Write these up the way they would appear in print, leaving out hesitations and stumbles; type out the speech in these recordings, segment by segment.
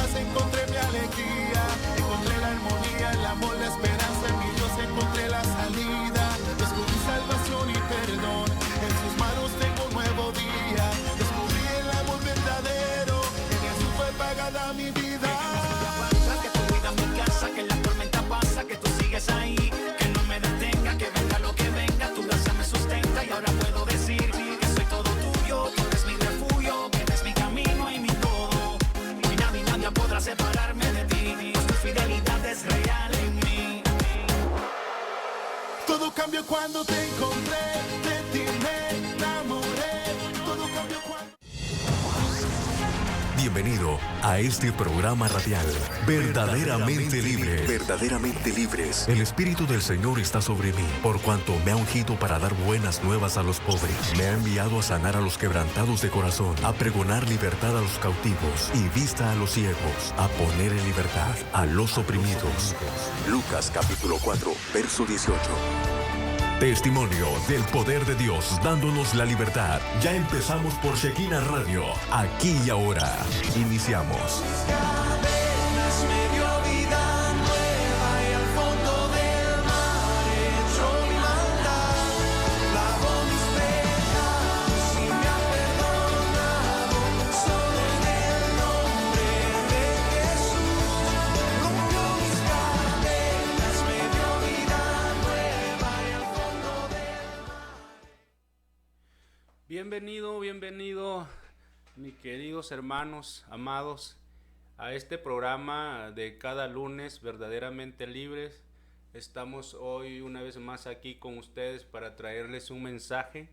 paz, encontré mi alegría, encontré la armonía, el amor, la esperanza, en mi Dios encontré la salida. Descubrí salvación y perdón, en sus manos tengo un nuevo día. Descubrí el amor verdadero, en Jesús fue pagada mi vida. Que tu vida es mi casa, que la tormenta pasa, que tú sigues ahí, que no me detenga, que venga lo que venga, tu gracia me sustenta y ahora puedo decir que soy todo tuyo, tú eres mi refugio, que eres mi camino y mi todo, y nadie podrá separarme de ti, pues tu fidelidad es real en mí. Todo cambió cuando te encontré, de ti me enamoré, todo cambió cuando... Bienvenido a este programa radial, Verdaderamente Libre. Verdaderamente Libres. El Espíritu del Señor está sobre mí, por cuanto me ha ungido para dar buenas nuevas a los pobres. Me ha enviado a sanar a los quebrantados de corazón, a pregonar libertad a los cautivos y vista a los ciegos, a poner en libertad a los oprimidos. Lucas capítulo 4, verso 18. Testimonio del poder de Dios dándonos la libertad. Ya empezamos por Shekinah Radio. Aquí y ahora. Iniciamos. Cadenas me dio vida nueva y al fondo del mar echó mi maldad. Lavó mis pecados y me ha perdonado. Solo en el nombre de Jesús rompió mis cadenas, me dio vida nueva y al fondo del mar. Bienvenido, mis queridos hermanos, amados, a este programa de cada lunes, Verdaderamente Libres. Estamos hoy una vez más aquí con ustedes para traerles un mensaje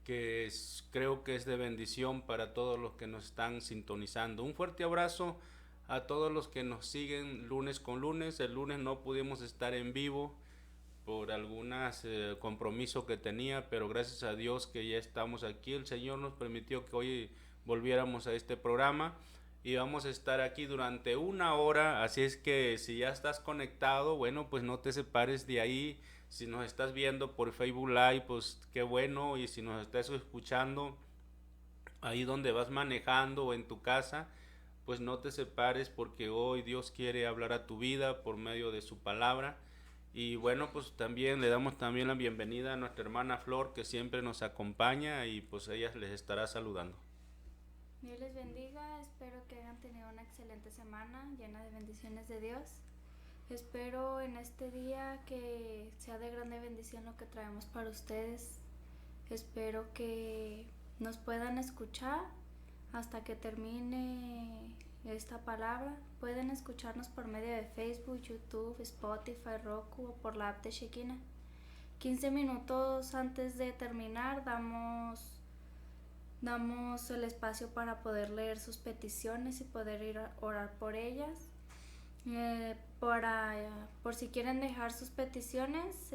que creo que es de bendición para todos los que nos están sintonizando. Un fuerte abrazo a todos los que nos siguen lunes con lunes. El lunes no pudimos estar en vivo por algunos compromisos que tenía, pero gracias a Dios que ya estamos aquí. El Señor nos permitió que hoy volviéramos a este programa y vamos a estar aquí durante una hora, así es que si ya estás conectado, bueno, pues no te separes de ahí. Si nos estás viendo por Facebook Live, pues qué bueno, y si nos estás escuchando ahí donde vas manejando o en tu casa, pues no te separes, porque hoy Dios quiere hablar a tu vida por medio de su palabra. Y bueno, pues también le damos también la bienvenida a nuestra hermana Flor, que siempre nos acompaña, y pues ella les estará saludando. Dios les bendiga, espero que hayan tenido una excelente semana llena de bendiciones de Dios. Espero en este día que sea de grande bendición lo que traemos para ustedes. Espero que nos puedan escuchar hasta que termine esta palabra. Pueden escucharnos por medio de Facebook, YouTube, Spotify, Roku o por la app de Shekinah. 15 minutos antes de terminar damos el espacio para poder leer sus peticiones y poder ir a orar por ellas. Por si quieren dejar sus peticiones,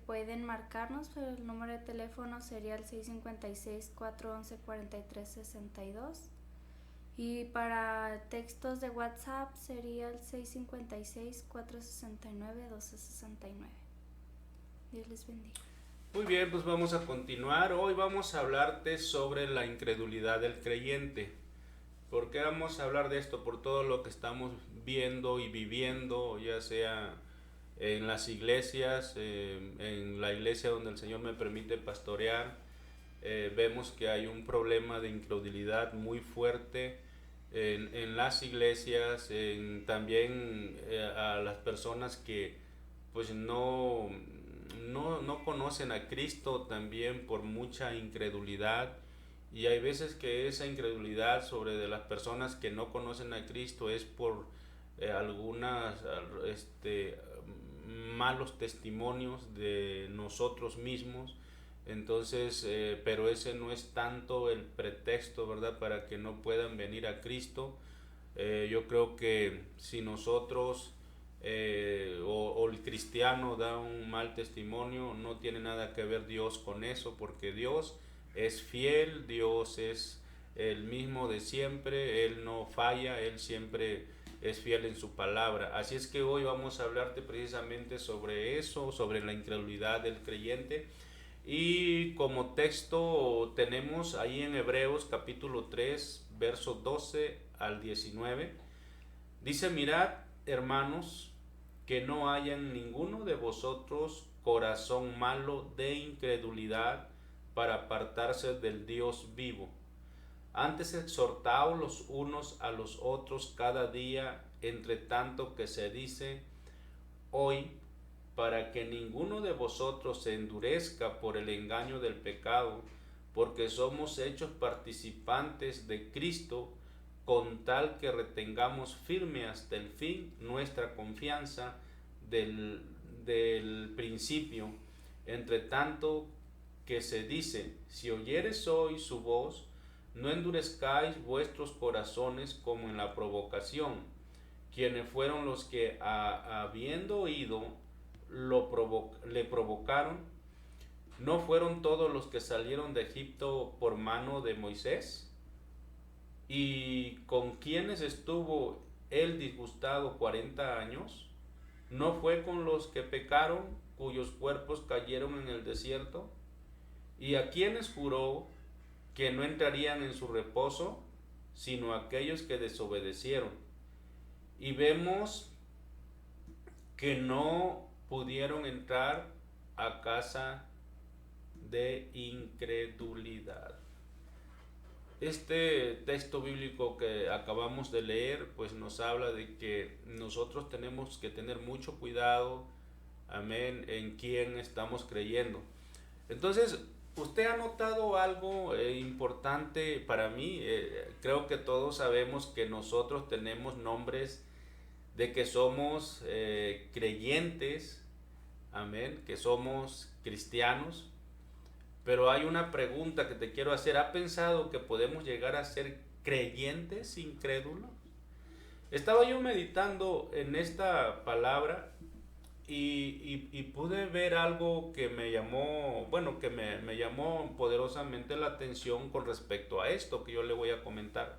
pueden marcarnos. El número de teléfono sería el 656-411-4362. Y para textos de WhatsApp sería el 656-469-1269. Dios les bendiga. Muy bien, pues vamos a continuar. Hoy vamos a hablarte sobre la incredulidad del creyente. ¿Por qué vamos a hablar de esto? Por todo lo que estamos viendo y viviendo, ya sea en las iglesias, en la iglesia donde el Señor me permite pastorear. Vemos que hay un problema de incredulidad muy fuerte en las iglesias, también a las personas que pues no conocen a Cristo, también por mucha incredulidad. Y hay veces que esa incredulidad sobre de las personas que no conocen a Cristo es por algunas malos testimonios de nosotros mismos. Entonces, pero ese no es tanto el pretexto, ¿verdad?, para que no puedan venir a Cristo. Yo creo que si nosotros o el cristiano da un mal testimonio, no tiene nada que ver Dios con eso, porque Dios es fiel, Dios es el mismo de siempre, Él no falla, Él siempre es fiel en su palabra. Así es que hoy vamos a hablarte precisamente sobre eso, sobre la incredulidad del creyente. Y como texto tenemos ahí en Hebreos capítulo 3, versos 12 al 19. Dice, mirad, hermanos, que no haya en ninguno de vosotros corazón malo de incredulidad para apartarse del Dios vivo. Antes exhortaos los unos a los otros cada día, entre tanto que se dice hoy, para que ninguno de vosotros se endurezca por el engaño del pecado, porque somos hechos participantes de Cristo, con tal que retengamos firme hasta el fin nuestra confianza del principio. Entre tanto que se dice, si oyeres hoy su voz, no endurezcáis vuestros corazones como en la provocación, quienes fueron los que habiendo oído le provocaron. ¿No fueron todos los que salieron de Egipto por mano de Moisés? ¿Y con quienes estuvo él disgustado 40 años? ¿No fue con los que pecaron, cuyos cuerpos cayeron en el desierto? ¿Y a quienes juró que no entrarían en su reposo, sino aquellos que desobedecieron? Y vemos que no pudieron entrar a casa de incredulidad. Este texto bíblico que acabamos de leer, pues nos habla de que nosotros tenemos que tener mucho cuidado, amén, en quién estamos creyendo. Entonces, ¿usted ha notado algo importante para mí? Creo que todos sabemos que nosotros tenemos nombres de que somos creyentes, amén, que somos cristianos. Pero hay una pregunta que te quiero hacer. ¿Ha pensado que podemos llegar a ser creyentes incrédulos? Estaba yo meditando en esta palabra y pude ver algo que me llamó, bueno, que me llamó poderosamente la atención con respecto a esto que yo le voy a comentar.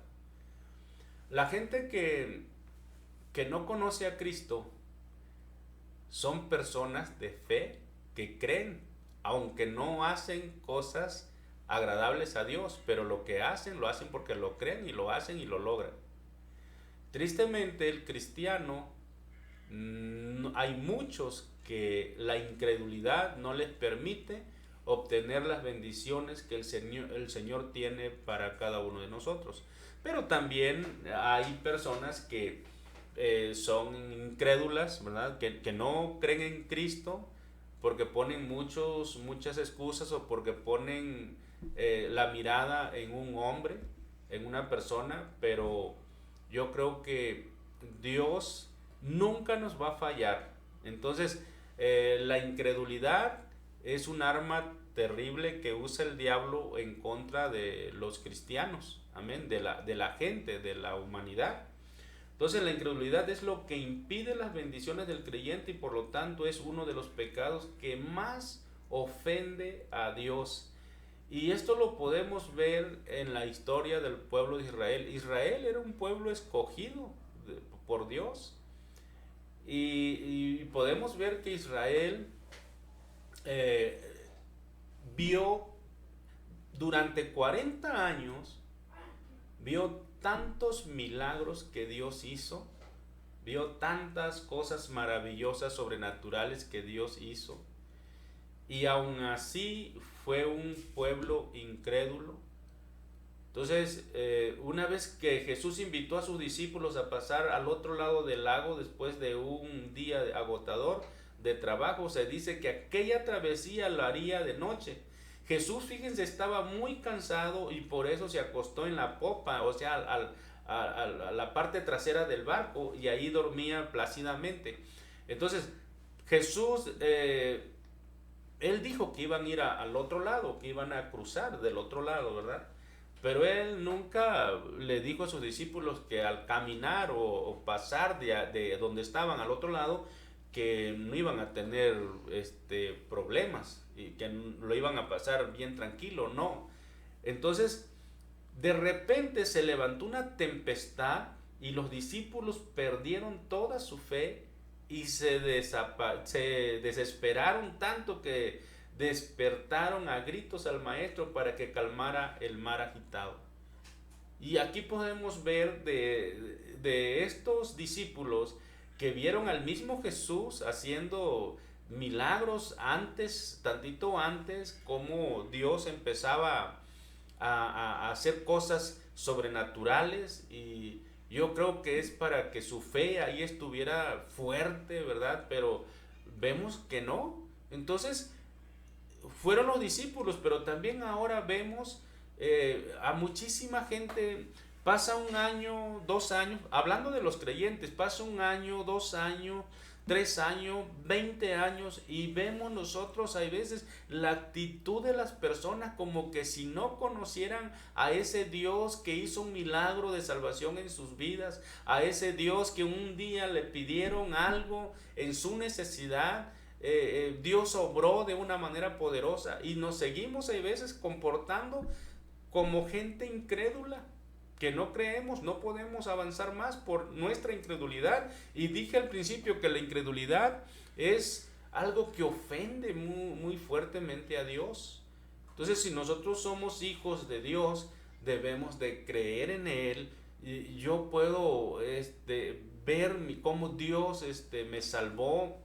La gente que no conoce a Cristo son personas de fe que creen, aunque no hacen cosas agradables a Dios, pero lo que hacen, lo hacen porque lo creen y lo hacen y lo logran. Tristemente, el cristiano, hay muchos que la incredulidad no les permite obtener las bendiciones que el Señor tiene para cada uno de nosotros. Pero también hay personas que son incrédulas, ¿verdad? Que no creen en Cristo, porque ponen muchas excusas o porque ponen la mirada en un hombre, en una persona, pero yo creo que Dios nunca nos va a fallar. Entonces, la incredulidad es un arma terrible que usa el diablo en contra de los cristianos, amén, de la gente, de la humanidad. Entonces la incredulidad es lo que impide las bendiciones del creyente y por lo tanto es uno de los pecados que más ofende a Dios. Y esto lo podemos ver en la historia del pueblo de Israel. Israel era un pueblo escogido por Dios. Y podemos ver que Israel vio durante 40 años, vio tantos milagros que Dios hizo, vio tantas cosas maravillosas, sobrenaturales que Dios hizo, y aún así fue un pueblo incrédulo. Entonces, una vez que Jesús invitó a sus discípulos a pasar al otro lado del lago después de un día agotador de trabajo, se dice que aquella travesía la haría de noche. Jesús, fíjense, estaba muy cansado y por eso se acostó en la popa, o sea, a la parte trasera del barco, y ahí dormía plácidamente. Entonces, Jesús, él dijo que iban a ir al otro lado, que iban a cruzar del otro lado, ¿verdad? Pero él nunca le dijo a sus discípulos que al caminar o pasar de donde estaban al otro lado, que no iban a tener problemas y que lo iban a pasar bien tranquilo, no. Entonces, de repente se levantó una tempestad y los discípulos perdieron toda su fe y se desesperaron tanto que despertaron a gritos al maestro para que calmara el mar agitado. Y aquí podemos ver de estos discípulos que vieron al mismo Jesús haciendo milagros antes, tantito antes, como Dios empezaba a hacer cosas sobrenaturales, y yo creo que es para que su fe ahí estuviera fuerte, ¿verdad? Pero vemos que no. Entonces, fueron los discípulos, pero también ahora vemos a muchísima gente. Pasa un año, 2 años, hablando de los creyentes, pasa un año, 2 años, 3 años, 20 años, y vemos nosotros hay veces la actitud de las personas como que si no conocieran a ese Dios que hizo un milagro de salvación en sus vidas, a ese Dios que un día le pidieron algo en su necesidad. Dios obró de una manera poderosa, y nos seguimos hay veces comportando como gente incrédula, que no creemos, no podemos avanzar más por nuestra incredulidad. Y dije al principio que la incredulidad es algo que ofende muy fuertemente a Dios. Entonces, si nosotros somos hijos de Dios, debemos de creer en Él. Y yo puedo ver cómo Dios me salvó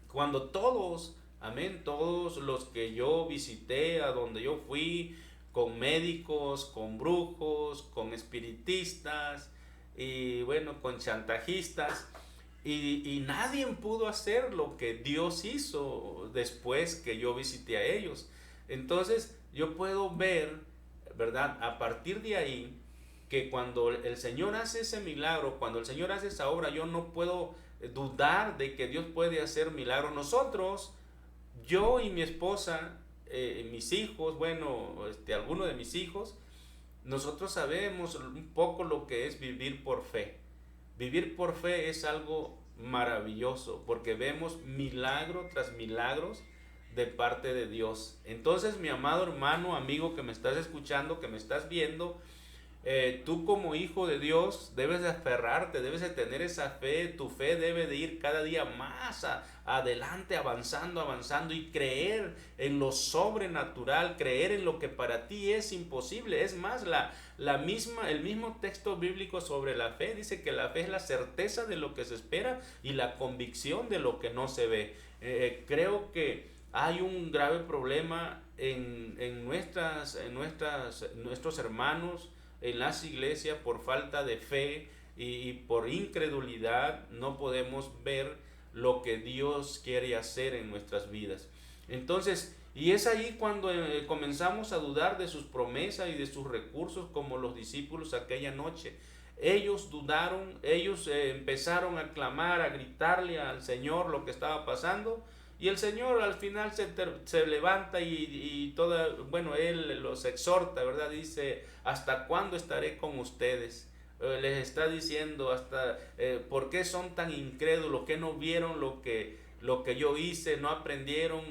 cuando todos, amén, todos los que yo visité, a donde yo fui, con médicos, con brujos, con espiritistas, y bueno, con chantajistas, y nadie pudo hacer lo que Dios hizo después que yo visité a ellos. Entonces yo puedo ver, ¿verdad?, a partir de ahí, que cuando el Señor hace ese milagro, cuando el Señor hace esa obra, yo no puedo dudar de que Dios puede hacer milagros. Nosotros, yo y mi esposa, mis hijos, bueno, algunos de mis hijos, nosotros sabemos un poco lo que es vivir por fe. Vivir por fe es algo maravilloso, porque vemos milagro tras milagros de parte de Dios. Entonces, mi amado hermano, amigo que me estás escuchando, que me estás viendo, tú como hijo de Dios debes de aferrarte, debes de tener esa fe. Tu fe debe de ir cada día más adelante, avanzando, y creer en lo sobrenatural, creer en lo que para ti es imposible. Es más, el mismo texto bíblico sobre la fe dice que la fe es la certeza de lo que se espera y la convicción de lo que no se ve. Creo que hay un grave problema en nuestros hermanos en las iglesias por falta de fe y por incredulidad. No podemos ver lo que Dios quiere hacer en nuestras vidas. Entonces, y es ahí cuando comenzamos a dudar de sus promesas y de sus recursos, como los discípulos aquella noche. Ellos dudaron, ellos empezaron a clamar, a gritarle al Señor lo que estaba pasando, y el Señor al final se levanta y Él los exhorta, ¿verdad? Dice, ¿hasta cuándo estaré con ustedes? Les está diciendo, ¿por qué son tan incrédulos? ¿Qué no vieron lo que yo hice? ¿No aprendieron?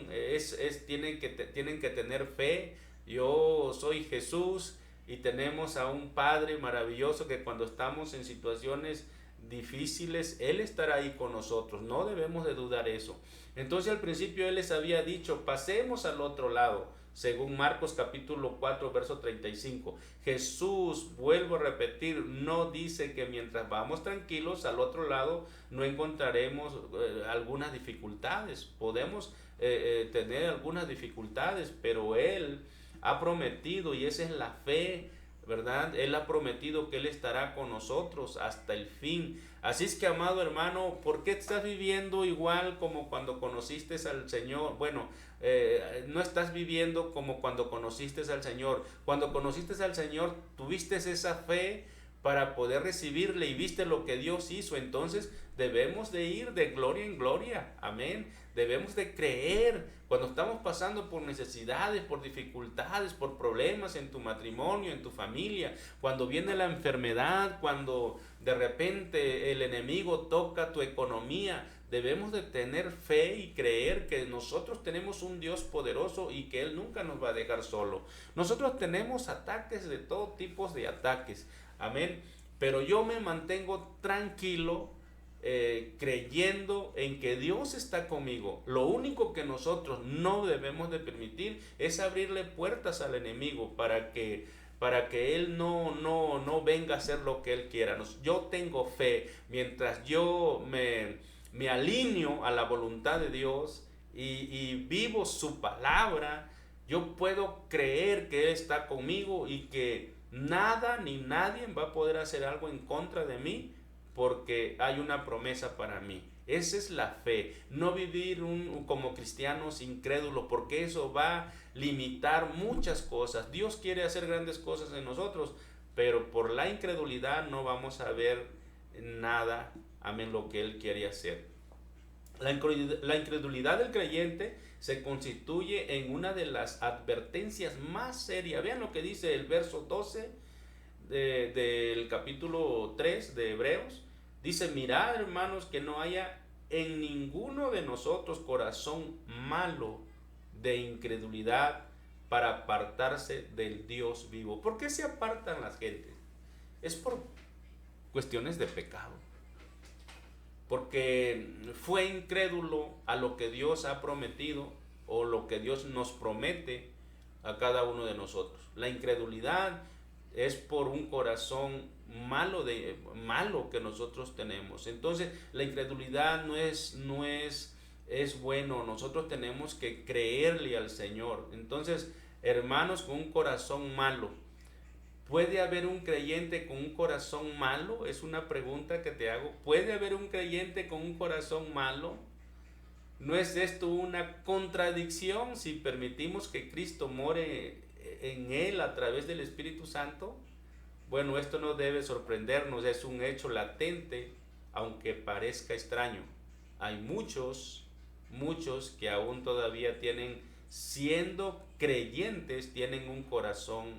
Tienen que tener fe. Yo soy Jesús, y tenemos a un Padre maravilloso que cuando estamos en situaciones difíciles, Él estará ahí con nosotros. No debemos de dudar eso. Entonces al principio Él les había dicho, pasemos al otro lado, según Marcos capítulo 4 verso 35. Jesús, vuelvo a repetir, no dice que mientras vamos tranquilos al otro lado no encontraremos algunas dificultades. Podemos tener algunas dificultades, pero Él ha prometido, y esa es la fe, ¿verdad? Él ha prometido que Él estará con nosotros hasta el fin. Así es que, amado hermano, ¿por qué estás viviendo igual como cuando conociste al Señor? Bueno, no estás viviendo como cuando conociste al Señor. Cuando conociste al Señor, tuviste esa fe para poder recibirle y viste lo que Dios hizo. Entonces debemos de ir de gloria en gloria, amén. Debemos de creer cuando estamos pasando por necesidades, por dificultades, por problemas en tu matrimonio, en tu familia, cuando viene la enfermedad, cuando de repente el enemigo toca tu economía. Debemos de tener fe y creer que nosotros tenemos un Dios poderoso y que Él nunca nos va a dejar solo. Nosotros tenemos ataques de todo tipo de ataques, amén, pero yo me mantengo tranquilo, creyendo en que Dios está conmigo. Lo único que nosotros no debemos de permitir es abrirle puertas al enemigo para que para que Él no venga a hacer lo que Él quiera. Yo tengo fe, mientras yo me alineo a la voluntad de Dios y vivo su palabra, yo puedo creer que Él está conmigo y que nada ni nadie va a poder hacer algo en contra de mí, porque hay una promesa para mí. Esa es la fe, no vivir como cristianos incrédulos, porque eso va a limitar muchas cosas. Dios quiere hacer grandes cosas en nosotros, pero por la incredulidad no vamos a ver nada, amén, lo que Él quiere hacer. La incredulidad del creyente se constituye en una de las advertencias más serias. Vean lo que dice el verso 12 del capítulo 3 de Hebreos. Dice: mirad, hermanos, que no haya en ninguno de nosotros corazón malo de incredulidad para apartarse del Dios vivo. ¿Por qué se apartan las gentes? Es por cuestiones de pecado, porque fue incrédulo a lo que Dios ha prometido o lo que Dios nos promete a cada uno de nosotros. La incredulidad es por un corazón malo que nosotros tenemos. Entonces la incredulidad no es bueno. Nosotros tenemos que creerle al Señor. Entonces, hermanos, con un corazón malo, ¿puede haber un creyente con un corazón malo? Es una pregunta que te hago. ¿Puede haber un creyente con un corazón malo? ¿No es esto una contradicción si permitimos que Cristo more en él a través del Espíritu Santo? Bueno, esto no debe sorprendernos, es un hecho latente, aunque parezca extraño. Hay muchos que aún todavía siendo creyentes, tienen un corazón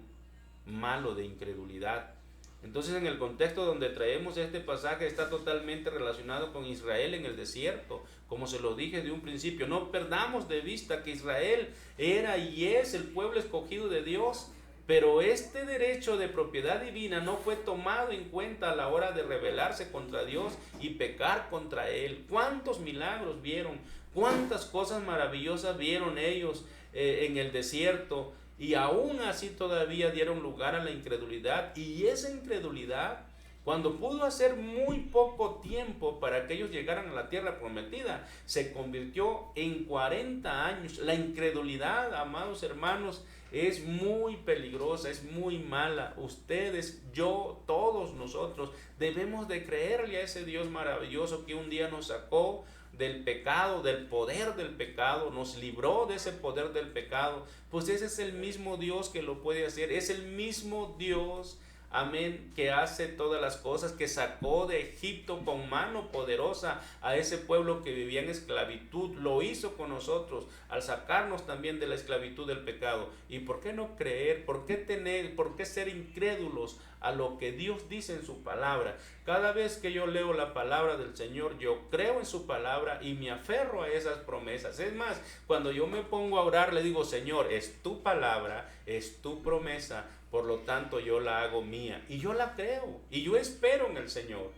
malo de incredulidad. Entonces, en el contexto donde traemos este pasaje, está totalmente relacionado con Israel en el desierto. Como se lo dije de un principio, no perdamos de vista que Israel era y es el pueblo escogido de Dios, pero este derecho de propiedad divina no fue tomado en cuenta a la hora de rebelarse contra Dios y pecar contra Él. ¿Cuántos milagros vieron? ¿Cuántas cosas maravillosas vieron ellos en el desierto? Y aún así todavía dieron lugar a la incredulidad, y esa incredulidad, cuando pudo hacer muy poco tiempo para que ellos llegaran a la tierra prometida, se convirtió en 40 años. La incredulidad, amados hermanos, es muy peligrosa, es muy mala. Ustedes, yo, todos nosotros debemos de creerle a ese Dios maravilloso que un día nos sacó del pecado, del poder del pecado, nos libró de ese poder del pecado. Pues ese es el mismo Dios que lo puede hacer, es el mismo Dios, amén, que hace todas las cosas, que sacó de Egipto con mano poderosa a ese pueblo que vivía en esclavitud. Lo hizo con nosotros al sacarnos también de la esclavitud del pecado. ¿Y por qué no creer? ¿Por qué ser incrédulos a lo que Dios dice en su palabra? Cada vez que yo leo la palabra del Señor, yo creo en su palabra y me aferro a esas promesas. Es más, cuando yo me pongo a orar, le digo: Señor, es tu palabra, es tu promesa, por lo tanto yo la hago mía, y yo la creo, y yo espero en el Señor.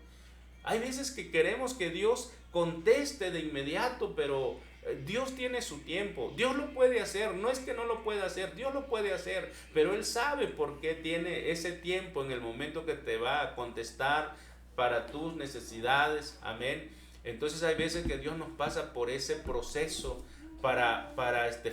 Hay veces que queremos que Dios conteste de inmediato, pero Dios tiene su tiempo. Dios lo puede hacer, no es que no lo pueda hacer, Dios lo puede hacer, pero Él sabe por qué tiene ese tiempo en el momento que te va a contestar para tus necesidades, amén. Entonces hay veces que Dios nos pasa por ese proceso para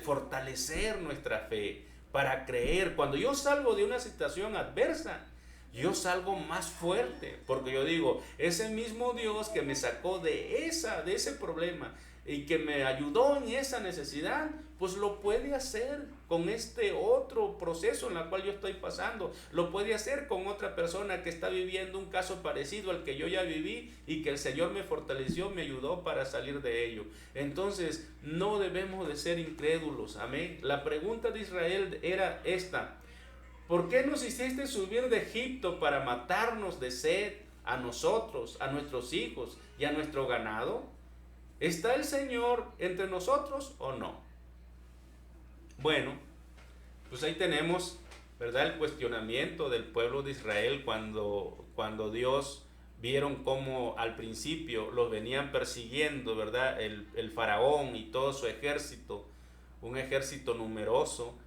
fortalecer nuestra fe, para creer. Cuando yo salgo de una situación adversa, yo salgo más fuerte, porque yo digo: ese mismo Dios que me sacó de ese problema y que me ayudó en esa necesidad, pues lo puede hacer con este otro proceso en el cual yo estoy pasando. Lo puede hacer con otra persona que está viviendo un caso parecido al que yo ya viví y que el Señor me fortaleció, me ayudó para salir de ello. Entonces, no debemos de ser incrédulos, amén. La pregunta de Israel era esta: ¿por qué nos hiciste subir de Egipto para matarnos de sed a nosotros, a nuestros hijos y a nuestro ganado? ¿Está el Señor entre nosotros o no? Bueno, pues ahí tenemos, ¿verdad?, el cuestionamiento del pueblo de Israel cuando Dios vieron cómo al principio los venían persiguiendo, ¿verdad?, el faraón y todo su ejército, un ejército numeroso,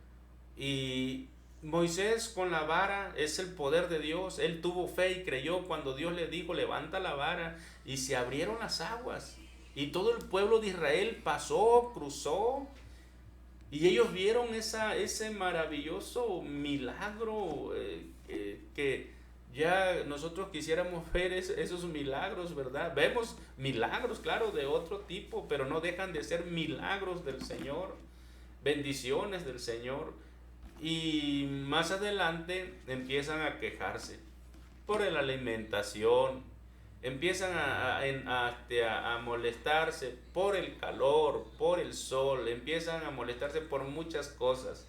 y Moisés con la vara es el poder de Dios. Él tuvo fe y creyó cuando Dios le dijo, levanta la vara, y se abrieron las aguas. Y todo el pueblo de Israel pasó, cruzó, y ellos vieron ese maravilloso milagro que ya nosotros quisiéramos ver esos milagros, ¿verdad? Vemos milagros, claro, de otro tipo, pero no dejan de ser milagros del Señor, bendiciones del Señor. Y más adelante empiezan a quejarse por la alimentación, empiezan a molestarse por el calor, por el sol, empiezan a molestarse por muchas cosas.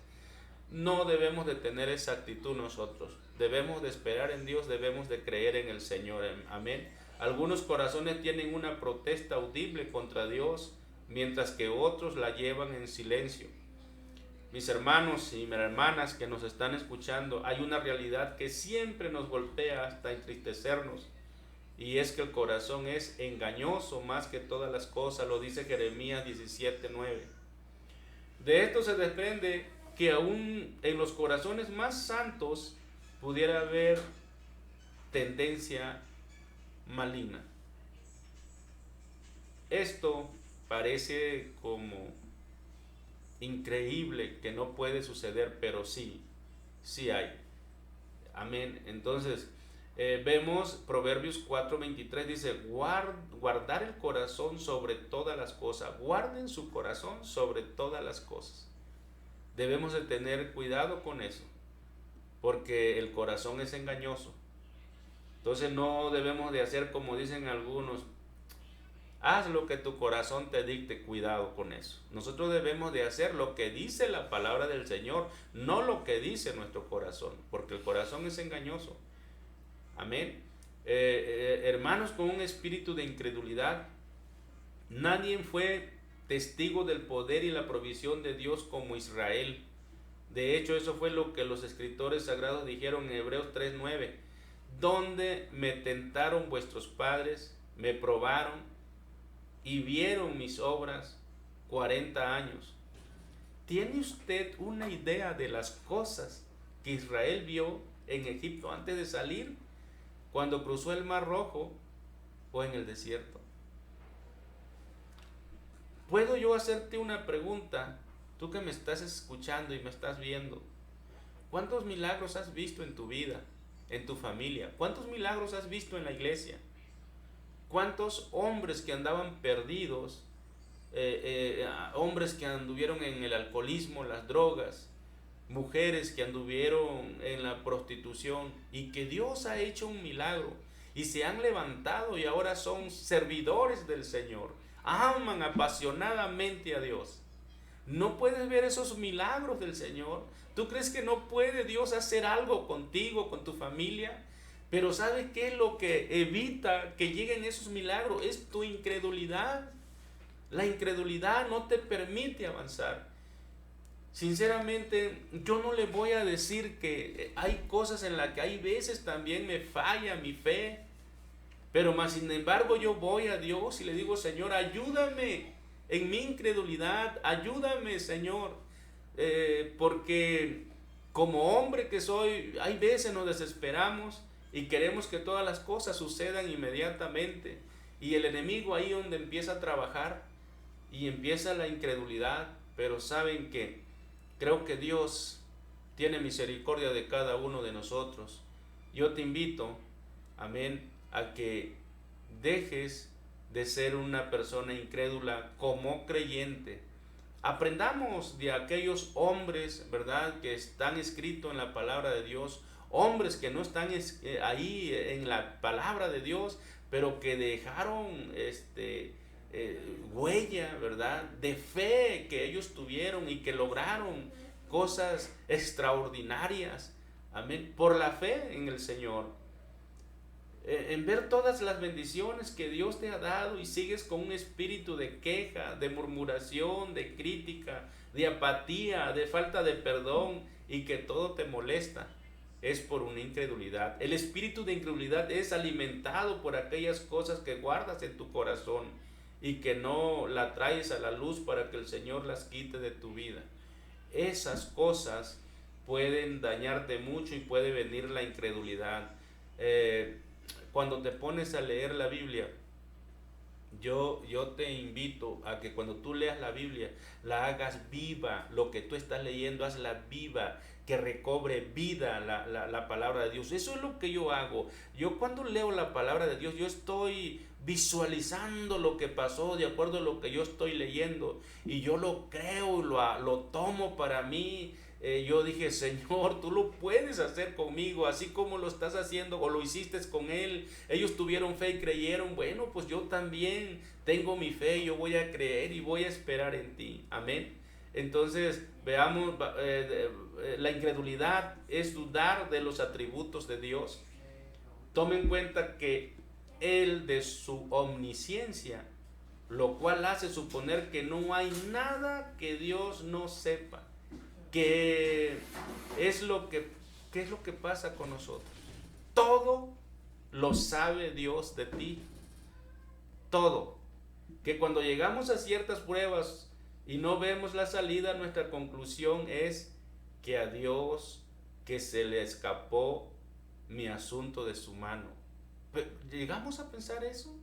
No debemos de tener esa actitud nosotros, debemos de esperar en Dios, debemos de creer en el Señor, amén. Algunos corazones tienen una protesta audible contra Dios, mientras que otros la llevan en silencio. Mis hermanos y mis hermanas que nos están escuchando, hay una realidad que siempre nos golpea hasta entristecernos, y es que el corazón es engañoso más que todas las cosas, lo dice Jeremías 17:9. De esto se desprende que aún en los corazones más santos pudiera haber tendencia maligna. Esto parece como increíble que no puede suceder, pero sí hay. Amén. Entonces vemos Proverbios 4:23, dice, guardar el corazón sobre todas las cosas. Guarden su corazón sobre todas las cosas. Debemos de tener cuidado con eso, porque el corazón es engañoso. Entonces no debemos de hacer como dicen algunos, haz lo que tu corazón te dicte. Cuidado con eso. Nosotros debemos de hacer lo que dice la palabra del Señor, no lo que dice nuestro corazón, porque el corazón es engañoso. Amén. Hermanos con un espíritu de incredulidad, nadie fue testigo del poder y la provisión de Dios como Israel. De hecho, eso fue lo que los escritores sagrados dijeron en Hebreos 3:9, donde me tentaron vuestros padres, me probaron y vieron mis obras 40 años. ¿Tiene usted una idea de las cosas que Israel vio en Egipto antes de salir, cuando cruzó el Mar Rojo o en el desierto? ¿Puedo yo hacerte una pregunta, tú que me estás escuchando y me estás viendo? ¿Cuántos milagros has visto en tu vida, en tu familia? ¿Cuántos milagros has visto en la iglesia? ¿Cuántos hombres que andaban perdidos, hombres que anduvieron en el alcoholismo, las drogas, mujeres que anduvieron en la prostitución, y que Dios ha hecho un milagro y se han levantado y ahora son servidores del Señor, aman apasionadamente a Dios? ¿No puedes ver esos milagros del Señor? ¿Tú crees que no puede Dios hacer algo contigo, con tu familia? Pero ¿sabes qué es lo que evita que lleguen esos milagros? Es tu incredulidad. La incredulidad no te permite avanzar. Sinceramente, yo no le voy a decir que hay cosas en las que hay veces también me falla mi fe, pero más sin embargo yo voy a Dios y le digo, Señor, ayúdame en mi incredulidad, ayúdame, Señor, porque como hombre que soy, hay veces nos desesperamos y queremos que todas las cosas sucedan inmediatamente, y el enemigo ahí donde empieza a trabajar y empieza la incredulidad. Pero saben que creo que Dios tiene misericordia de cada uno de nosotros. Yo te invito, amén, a que dejes de ser una persona incrédula como creyente. Aprendamos de aquellos hombres, ¿verdad?, que están escritos en la palabra de Dios, hombres que no están ahí en la palabra de Dios, pero que dejaron huella, ¿verdad?, de fe que ellos tuvieron y que lograron cosas extraordinarias, amén, por la fe en el Señor. En ver todas las bendiciones que Dios te ha dado y sigues con un espíritu de queja, de murmuración, de crítica, de apatía, de falta de perdón, y que todo te molesta, es por una incredulidad. El espíritu de incredulidad es alimentado por aquellas cosas que guardas en tu corazón y que no la traes a la luz para que el Señor las quite de tu vida. Esas cosas pueden dañarte mucho y puede venir la incredulidad. Cuando te pones a leer la Biblia, yo te invito a que cuando tú leas la Biblia, la hagas viva. Lo que tú estás leyendo, hazla viva, que recobre vida la palabra de Dios. Eso es lo que yo hago. Yo cuando leo la palabra de Dios, yo estoy visualizando lo que pasó de acuerdo a lo que yo estoy leyendo, y yo lo creo, lo tomo para mí. Yo dije, Señor, tú lo puedes hacer conmigo, así como lo estás haciendo o lo hiciste con él. Ellos tuvieron fe y creyeron. Bueno, pues yo también tengo mi fe, yo voy a creer y voy a esperar en ti. Amén. Entonces, veamos, la incredulidad es dudar de los atributos de Dios. Tome en cuenta que Él, de su omnisciencia, lo cual hace suponer que no hay nada que Dios no sepa. ¿Qué es lo que pasa con nosotros? Todo lo sabe Dios de ti. Todo. Que cuando llegamos a ciertas pruebas y no vemos la salida, nuestra conclusión es que a Dios que se le escapó mi asunto de su mano. ¿Llegamos a pensar eso?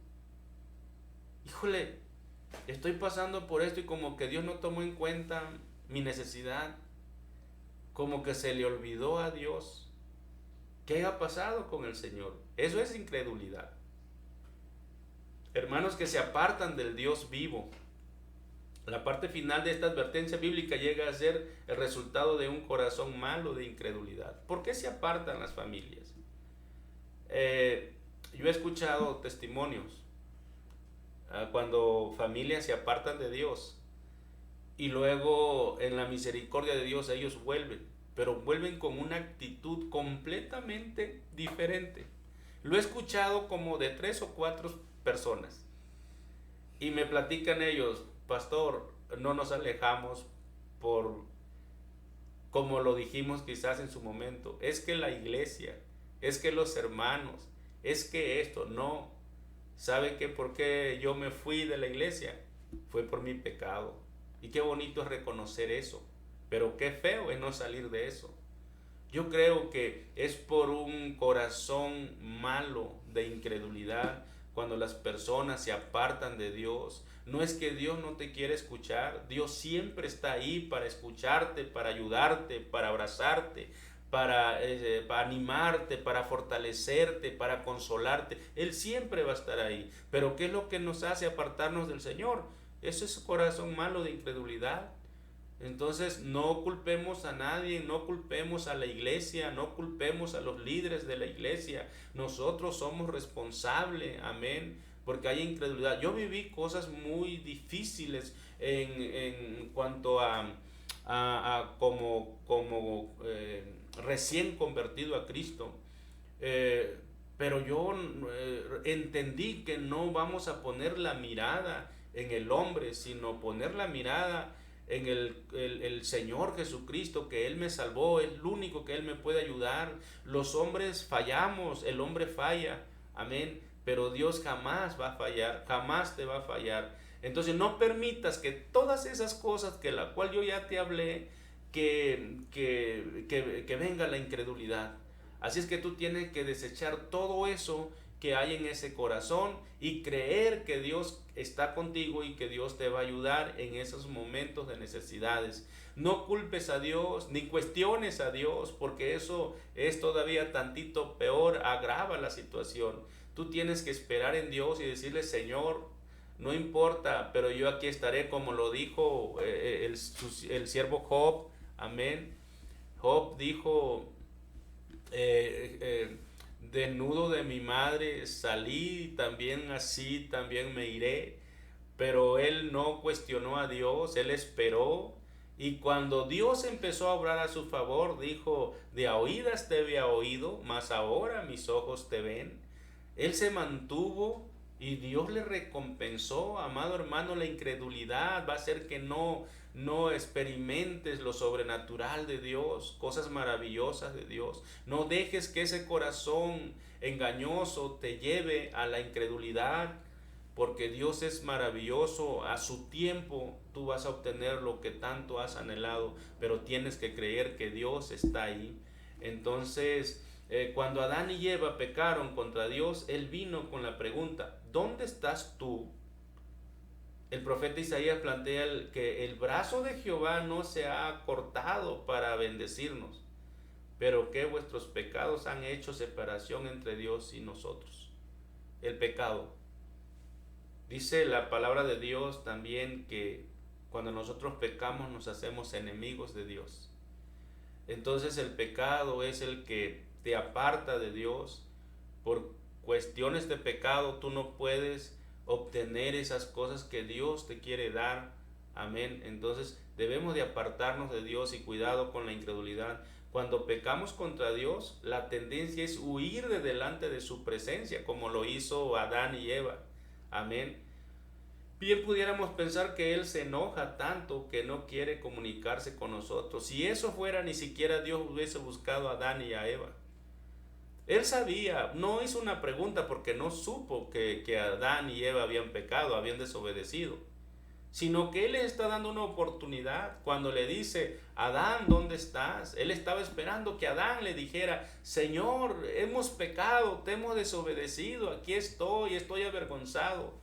Híjole, estoy pasando por esto y como que Dios no tomó en cuenta mi necesidad. Como que se le olvidó a Dios. ¿Qué ha pasado con el Señor? Eso es incredulidad. Hermanos que se apartan del Dios vivo. La parte final de esta advertencia bíblica llega a ser el resultado de un corazón malo de incredulidad. ¿Por qué se apartan las familias? Yo he escuchado testimonios cuando familias se apartan de Dios y luego en la misericordia de Dios ellos vuelven, pero vuelven con una actitud completamente diferente. Lo he escuchado como de 3 o 4 personas y me platican ellos: pastor, no nos alejamos por como lo dijimos quizás en su momento, es que la iglesia, es que los hermanos, es que esto. No, ¿sabe qué? ¿Por qué yo me fui de la iglesia? Fue por mi pecado. Y qué bonito es reconocer eso, pero qué feo es no salir de eso. Yo creo que es por un corazón malo de incredulidad cuando las personas se apartan de Dios. No es que Dios no te quiere escuchar, Dios siempre está ahí para escucharte, para ayudarte, para abrazarte, para animarte, para fortalecerte, para consolarte. Él siempre va a estar ahí. Pero ¿qué es lo que nos hace apartarnos del Señor? Eso es corazón malo de incredulidad. Entonces no culpemos a nadie, no culpemos a la iglesia, no culpemos a los líderes de la iglesia. Nosotros somos responsables, amén, porque hay incredulidad. Yo viví cosas muy difíciles en cuanto a como recién convertido a Cristo. Pero yo entendí que no vamos a poner la mirada en el hombre, sino poner la mirada en el Señor Jesucristo, que Él me salvó, es el único que Él me puede ayudar. Los hombres fallamos, el hombre falla, amén, pero Dios jamás va a fallar, jamás te va a fallar. Entonces no permitas que todas esas cosas que la cual yo ya te hablé, que venga la incredulidad. Así es que tú tienes que desechar todo eso que hay en ese corazón y creer que Dios está contigo y que Dios te va a ayudar en esos momentos de necesidades. No culpes a Dios ni cuestiones a Dios, porque eso es todavía tantito peor, agrava la situación. Tú tienes que esperar en Dios y decirle: Señor, no importa, pero yo aquí estaré, como lo dijo el siervo Job, amén. Job dijo: desnudo de mi madre salí, también así también me iré. Pero él no cuestionó a Dios, él esperó. Y cuando Dios empezó a obrar a su favor, dijo: de a oídas te había oído, mas ahora mis ojos te ven. Él se mantuvo y Dios le recompensó. Amado hermano, la incredulidad va a hacer que no experimentes lo sobrenatural de Dios, cosas maravillosas de Dios. No dejes que ese corazón engañoso te lleve a la incredulidad. porque Dios es maravilloso. A su tiempo tú vas a obtener lo que tanto has anhelado, pero tienes que creer que Dios está ahí. Entonces, cuando Adán y Eva pecaron contra Dios, Él vino con la pregunta: ¿dónde estás tú? El profeta Isaías plantea que el brazo de Jehová no se ha cortado para bendecirnos, pero que vuestros pecados han hecho separación entre Dios y nosotros. El pecado. Dice la palabra de Dios también que cuando nosotros pecamos nos hacemos enemigos de Dios. Entonces el pecado es el que te aparta de Dios. Por cuestiones de pecado tú no puedes obtener esas cosas que Dios te quiere dar. Amén. Entonces debemos de apartarnos de Dios, y cuidado con la incredulidad. Cuando pecamos contra Dios, la tendencia es huir de delante de su presencia, como lo hizo Adán y Eva. Amén. Bien pudiéramos pensar que Él se enoja tanto que no quiere comunicarse con nosotros. Si eso fuera, ni siquiera Dios hubiese buscado a Adán y a Eva. Él sabía, no hizo una pregunta porque no supo que Adán y Eva habían pecado, habían desobedecido, sino que Él les está dando una oportunidad. Cuando le dice: Adán, ¿dónde estás? Él estaba esperando que Adán le dijera: Señor, hemos pecado, te hemos desobedecido, aquí estoy avergonzado.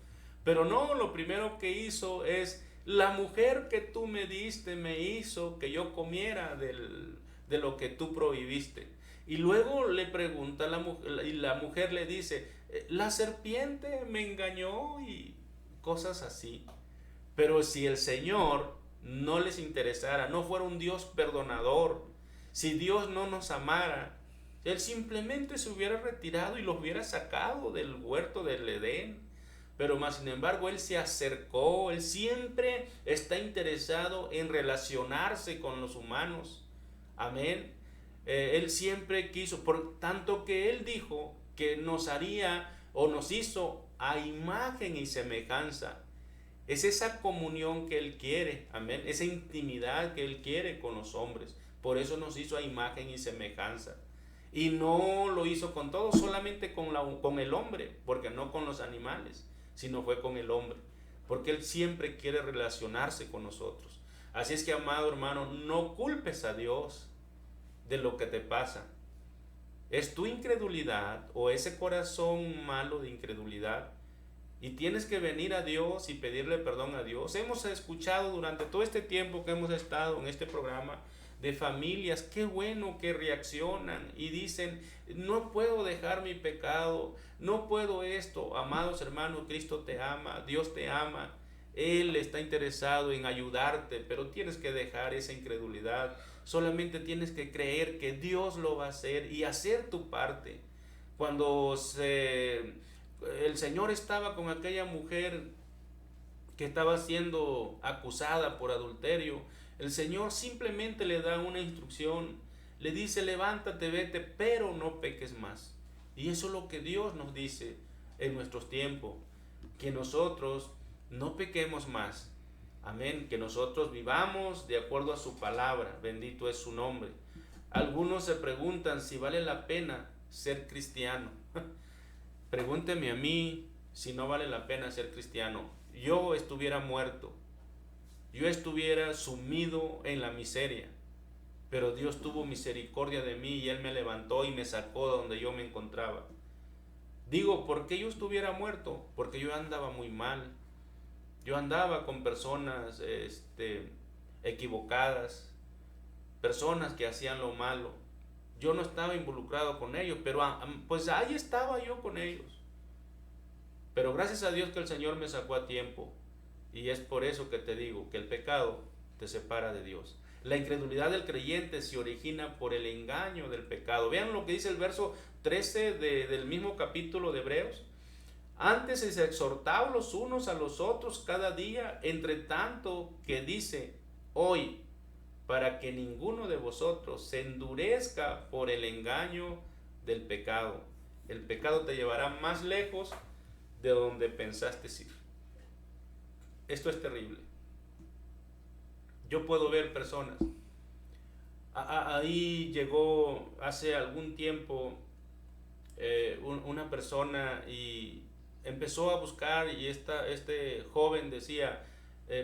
Pero no, lo primero que hizo es: la mujer que tú me diste me hizo que yo comiera de lo que tú prohibiste. Y luego le pregunta a la mujer, y la mujer le dice: la serpiente me engañó, y cosas así. Pero si el Señor no les interesara, no fuera un Dios perdonador, si Dios no nos amara, Él simplemente se hubiera retirado y los hubiera sacado del huerto del Edén. Pero más sin embargo Él se acercó. Él siempre está interesado en relacionarse con los humanos. Amén. Él siempre quiso, por tanto que Él dijo que nos haría o nos hizo a imagen y semejanza. Es esa comunión que Él quiere, amén, esa intimidad que Él quiere con los hombres. Por eso nos hizo a imagen y semejanza. Y no lo hizo con todos, solamente con el hombre, porque no con los animales, sino fue con el hombre, porque Él siempre quiere relacionarse con nosotros. Así es que, amado hermano, no culpes a Dios de lo que te pasa. Es tu incredulidad o ese corazón malo de incredulidad, y tienes que venir a Dios y pedirle perdón a Dios. Hemos escuchado durante todo este tiempo que hemos estado en este programa de familias, qué bueno que reaccionan y dicen: no puedo dejar mi pecado, no puedo esto. Amados hermanos, Cristo te ama, Dios te ama, Él está interesado en ayudarte, pero tienes que dejar esa incredulidad. Solamente tienes que creer que Dios lo va a hacer y hacer tu parte. Cuando el Señor estaba con aquella mujer que estaba siendo acusada por adulterio, el Señor simplemente le da una instrucción, le dice: levántate, vete, pero no peques más. Y eso es lo que Dios nos dice en nuestros tiempos, que nosotros no pequemos más. Amén, que nosotros vivamos de acuerdo a su palabra, bendito es su nombre. Algunos se preguntan si vale la pena ser cristiano. Pregúnteme a mí si no vale la pena ser cristiano. Yo estuviera muerto, yo estuviera sumido en la miseria, pero Dios tuvo misericordia de mí y Él me levantó y me sacó de donde yo me encontraba. Digo, ¿por qué yo estuviera muerto? Porque yo andaba muy mal. Yo andaba con personas equivocadas, personas que hacían lo malo. Yo no estaba involucrado con ellos, pero pues ahí estaba yo con ellos. Pero gracias a Dios que el Señor me sacó a tiempo. Y es por eso que te digo que el pecado te separa de Dios. La incredulidad del creyente se origina por el engaño del pecado. Vean lo que dice el verso 13 del mismo capítulo de Hebreos. Antes se exhortaban los unos a los otros cada día, entre tanto que dice hoy, para que ninguno de vosotros se endurezca por el engaño del pecado. El pecado te llevará más lejos de donde pensaste ir. Esto es terrible. Yo puedo ver personas. Ahí llegó hace algún tiempo una persona y empezó a buscar y este joven decía,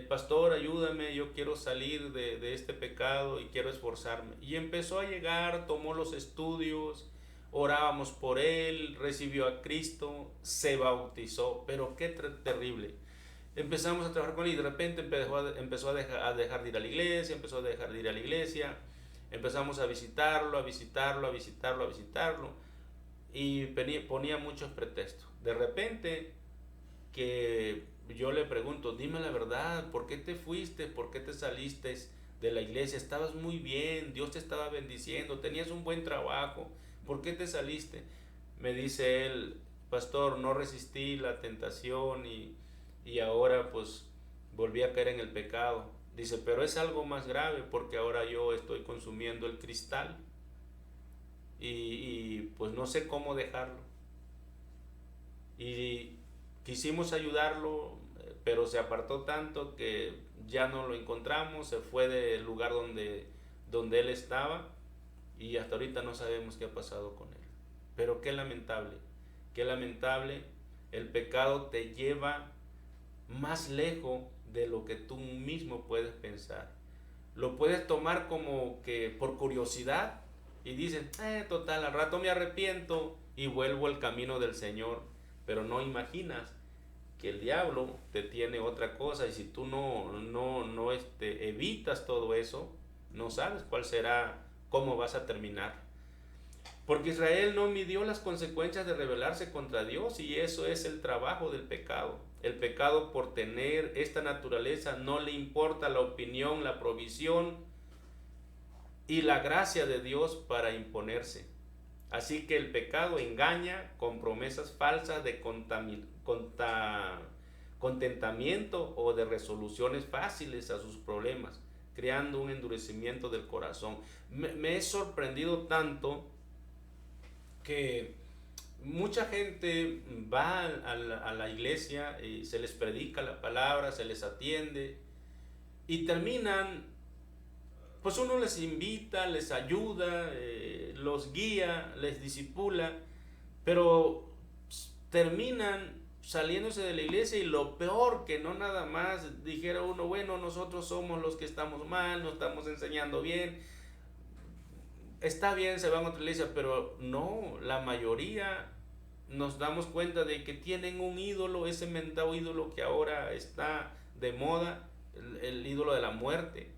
pastor, ayúdame, yo quiero salir de este pecado y quiero esforzarme. Y empezó a llegar, tomó los estudios, orábamos por él, recibió a Cristo, se bautizó, pero qué terrible. Empezamos a trabajar con él y de repente empezó a dejar de ir a la iglesia, empezamos a visitarlo, y ponía muchos pretextos. De repente que yo le pregunto, dime la verdad, ¿por qué te fuiste? ¿Por qué te saliste de la iglesia? Estabas muy bien, Dios te estaba bendiciendo, tenías un buen trabajo, ¿por qué te saliste? Me dice él, pastor, no resistí la tentación y ahora pues volví a caer en el pecado. Dice, pero es algo más grave porque ahora yo estoy consumiendo el cristal y pues no sé cómo dejarlo. Y quisimos ayudarlo, pero se apartó tanto que ya no lo encontramos, se fue del lugar donde él estaba y hasta ahorita no sabemos qué ha pasado con él. Pero qué lamentable, el pecado te lleva más lejos de lo que tú mismo puedes pensar. Lo puedes tomar como que por curiosidad y dices, total, al rato me arrepiento y vuelvo al camino del Señor, pero no imaginas que el diablo te tiene otra cosa y si tú no evitas todo eso, no sabes cuál será, cómo vas a terminar. Porque Israel no midió las consecuencias de rebelarse contra Dios y eso es el trabajo del pecado. El pecado, por tener esta naturaleza, no le importa la opinión, la provisión y la gracia de Dios para imponerse. Así que el pecado engaña con promesas falsas de contentamiento o de resoluciones fáciles a sus problemas, creando un endurecimiento del corazón. Me he sorprendido tanto que mucha gente va a la iglesia y se les predica la palabra, se les atiende y terminan, pues uno les invita, les ayuda, los guía, les discipula, pero terminan saliéndose de la iglesia y lo peor, que no nada más dijera uno, bueno, nosotros somos los que estamos mal, no estamos enseñando bien. Está bien, se van a otra iglesia, pero no, la mayoría nos damos cuenta de que tienen un ídolo, ese mentado ídolo que ahora está de moda, el ídolo de la muerte.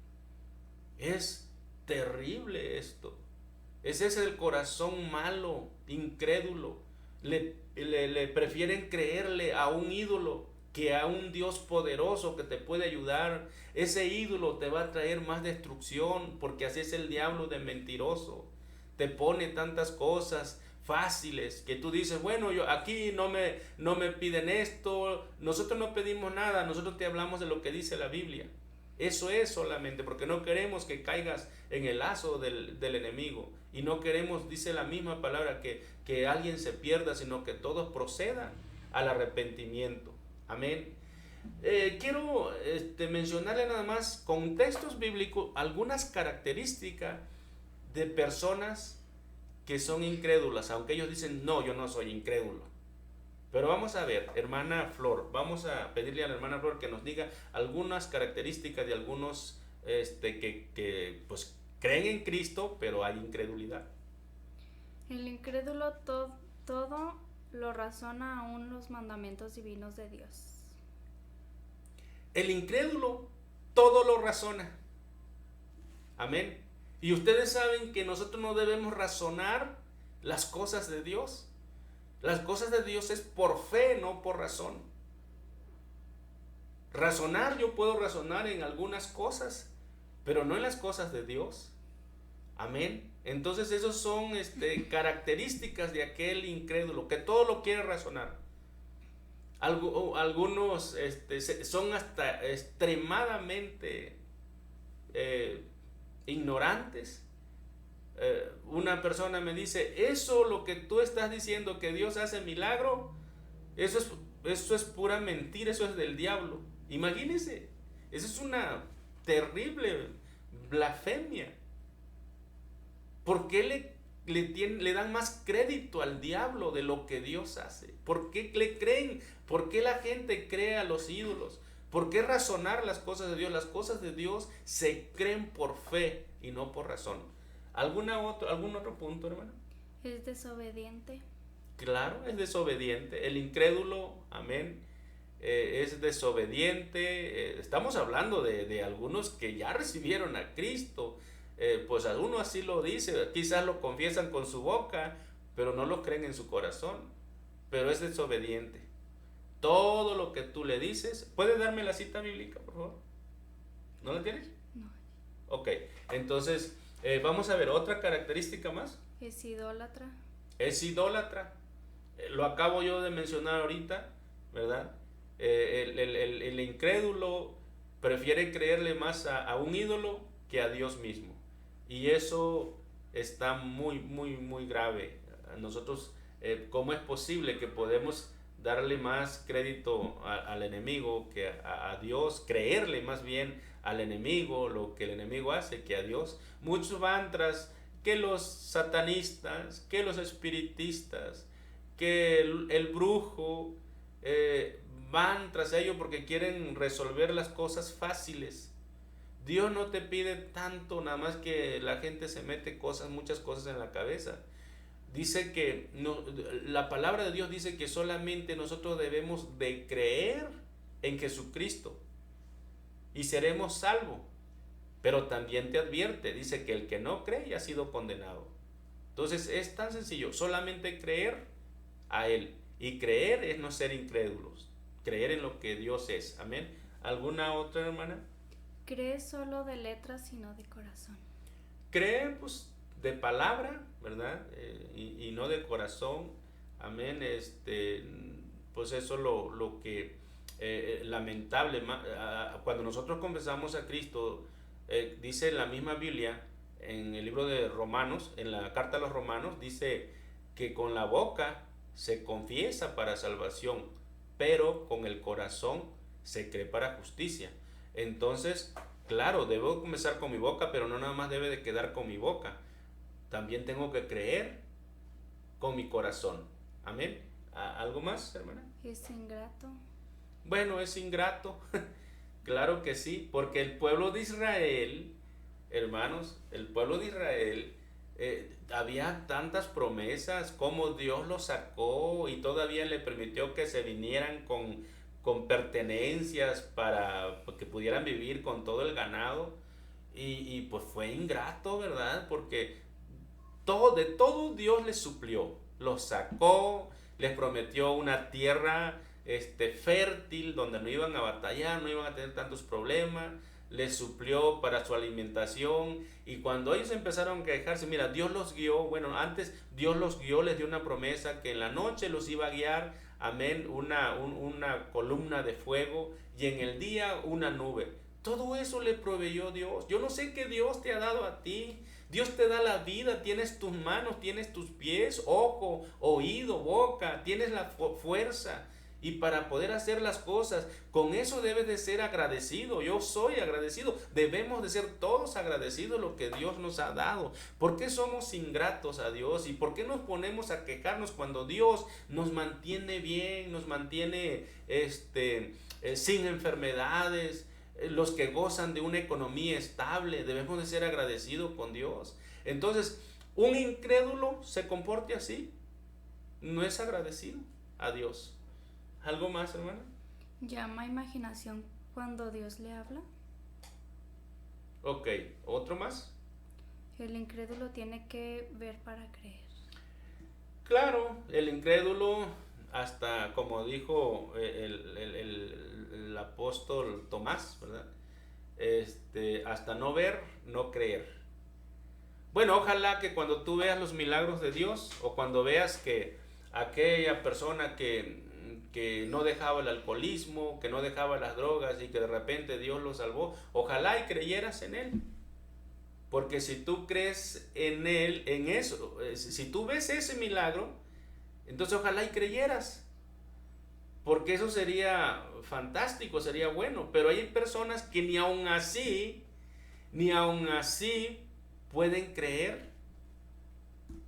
Es terrible esto. Ese es el corazón malo, incrédulo. Le prefieren creerle a un ídolo que a un Dios poderoso que te puede ayudar. Ese ídolo te va a traer más destrucción, porque así es el diablo de mentiroso. Te pone tantas cosas fáciles que tú dices, bueno, yo aquí no me piden esto, nosotros no pedimos nada, nosotros te hablamos de lo que dice la Biblia. Eso es solamente porque no queremos que caigas en el lazo del enemigo y no queremos, dice la misma palabra, que alguien se pierda, sino que todos procedan al arrepentimiento. Amén. Quiero mencionarle nada más con textos bíblicos algunas características de personas que son incrédulas, aunque ellos dicen, no, yo no soy incrédulo. Pero vamos a ver, hermana Flor, vamos a pedirle a la hermana Flor que nos diga algunas características de algunos que pues creen en Cristo, pero hay incredulidad. El incrédulo todo lo razona aún los mandamientos divinos de Dios. El incrédulo todo lo razona. Amén. Y ustedes saben que nosotros no debemos razonar las cosas de Dios. Las cosas de Dios es por fe, no por razón. Razonar, yo puedo razonar en algunas cosas, pero no en las cosas de Dios. Amén. Entonces esos son características de aquel incrédulo, que todo lo quiere razonar. Algunos son hasta extremadamente ignorantes. Una persona me dice, eso lo que tú estás diciendo que Dios hace milagro, eso es pura mentira, eso es del diablo. Imagínense, eso es una terrible blasfemia. ¿Por qué le dan más crédito al diablo de lo que Dios hace? ¿Por qué le creen? ¿Por qué la gente cree a los ídolos? ¿Por qué razonar las cosas de Dios? Las cosas de Dios se creen por fe y no por razón. ¿Algún otro punto, hermano? Es desobediente. Claro, es desobediente. El incrédulo, amén, es desobediente. Estamos hablando de algunos que ya recibieron a Cristo. Pues alguno así lo dice, quizás lo confiesan con su boca, pero no lo creen en su corazón. Pero es desobediente. Todo lo que tú le dices. ¿Puedes darme la cita bíblica, por favor? ¿No la tienes? No. Ok, entonces vamos a ver otra característica más. Es idólatra. Es idólatra. Lo acabo yo de mencionar ahorita, ¿verdad? El incrédulo prefiere creerle más a un ídolo que a Dios mismo. Y eso está muy, muy, muy grave. Nosotros, ¿cómo es posible que podemos darle más crédito al enemigo que a Dios? Creerle más bien al enemigo lo que el enemigo hace que a Dios. Muchos van tras que los satanistas, que los espiritistas, que el brujo, van tras ello porque quieren resolver las cosas fáciles. Dios no te pide tanto, nada más que la gente se mete muchas cosas en la cabeza. Dice que la palabra de Dios dice que solamente nosotros debemos de creer en Jesucristo y seremos salvos. Pero también te advierte, dice que el que no cree ya ha sido condenado. Entonces es tan sencillo, solamente creer a Él. Y creer es no ser incrédulos, creer en lo que Dios es. Amén. ¿Alguna otra, hermana? Cree solo de letras y no de corazón. Cree pues de palabra, ¿verdad? Y no de corazón. Amén. Pues eso lo que lamentable. Cuando nosotros confesamos a Cristo, dice la misma Biblia, en el libro de Romanos, en la carta a los Romanos, dice que con la boca se confiesa para salvación, pero con el corazón se cree para justicia. Entonces, claro, debo comenzar con mi boca, pero no nada más debe de quedar con mi boca. También tengo que creer con mi corazón. Amén. ¿Algo más, hermana? Es ingrato. Bueno, es ingrato. Claro que sí, porque el pueblo de Israel, hermanos, el pueblo de Israel, había tantas promesas, como Dios los sacó y todavía le permitió que se vinieran con pertenencias para que pudieran vivir con todo el ganado. Y pues fue ingrato, ¿verdad? Porque de todo Dios les suplió, los sacó, les prometió una tierra fértil donde no iban a batallar, no iban a tener tantos problemas, les suplió para su alimentación. Y cuando ellos empezaron a quejarse, mira, Dios los guió, bueno, antes Dios los guió, les dio una promesa que en la noche los iba a guiar, amén, una columna de fuego, y en el día una nube. Todo eso le proveyó Dios. Yo no sé qué Dios te ha dado a ti. Dios te da la vida, tienes tus manos, tienes tus pies, ojo, oído, boca, tienes la fuerza. Y para poder hacer las cosas, con eso debes de ser agradecido. Yo soy agradecido. Debemos de ser todos agradecidos lo que Dios nos ha dado. ¿Por qué somos ingratos a Dios? ¿Y por qué nos ponemos a quejarnos cuando Dios nos mantiene bien, nos mantiene sin enfermedades? Los que gozan de una economía estable, debemos de ser agradecidos con Dios. Entonces, un incrédulo se comporte así, no es agradecido a Dios. ¿Algo más, hermana? Llama imaginación cuando Dios le habla. Ok, ¿otro más? El incrédulo tiene que ver para creer. Claro, el incrédulo, hasta como dijo el apóstol Tomás, ¿verdad? Hasta no ver, no creer. Bueno, ojalá que cuando tú veas los milagros de Dios, o cuando veas que aquella persona que no dejaba el alcoholismo, que no dejaba las drogas y que de repente Dios lo salvó, ojalá y creyeras en él. Porque si tú crees en él, en eso, si tú ves ese milagro, entonces ojalá y creyeras. Porque eso sería fantástico, sería bueno. Pero hay personas que ni aun así pueden creer.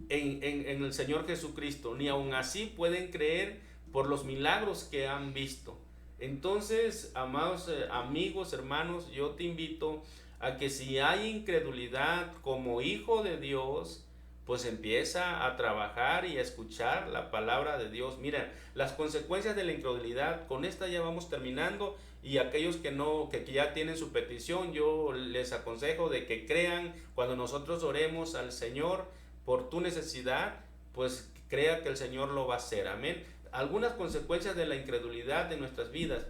en el Señor Jesucristo, ni aun así pueden creer por los milagros que han visto. Entonces, amados amigos, hermanos, yo te invito a que si hay incredulidad como hijo de Dios, pues empieza a trabajar y a escuchar la palabra de Dios. Mira, las consecuencias de la incredulidad, con esta ya vamos terminando, y aquellos que no, que ya tienen su petición, yo les aconsejo de que crean cuando nosotros oremos al Señor por tu necesidad, pues crea que el Señor lo va a hacer. Amén. Algunas consecuencias de la incredulidad de nuestras vidas: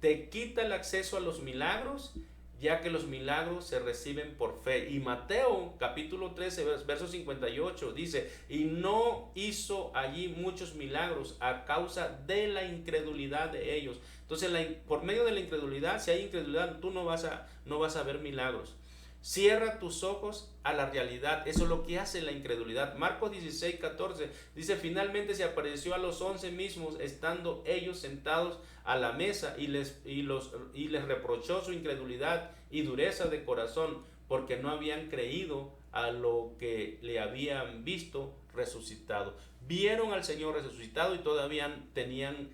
te quita el acceso a los milagros, ya que los milagros se reciben por fe. Y Mateo capítulo 13 verso 58 dice: y no hizo allí muchos milagros a causa de la incredulidad de ellos. Entonces, por medio de la incredulidad, si hay incredulidad, tú no vas a ver milagros. Cierra tus ojos a la realidad. Eso es lo que hace la incredulidad. Marcos 16:14 dice: finalmente se apareció a los 11 mismos, estando ellos sentados a la mesa, y les reprochó su incredulidad y dureza de corazón, porque no habían creído a lo que le habían visto resucitado. Vieron al Señor resucitado y todavía tenían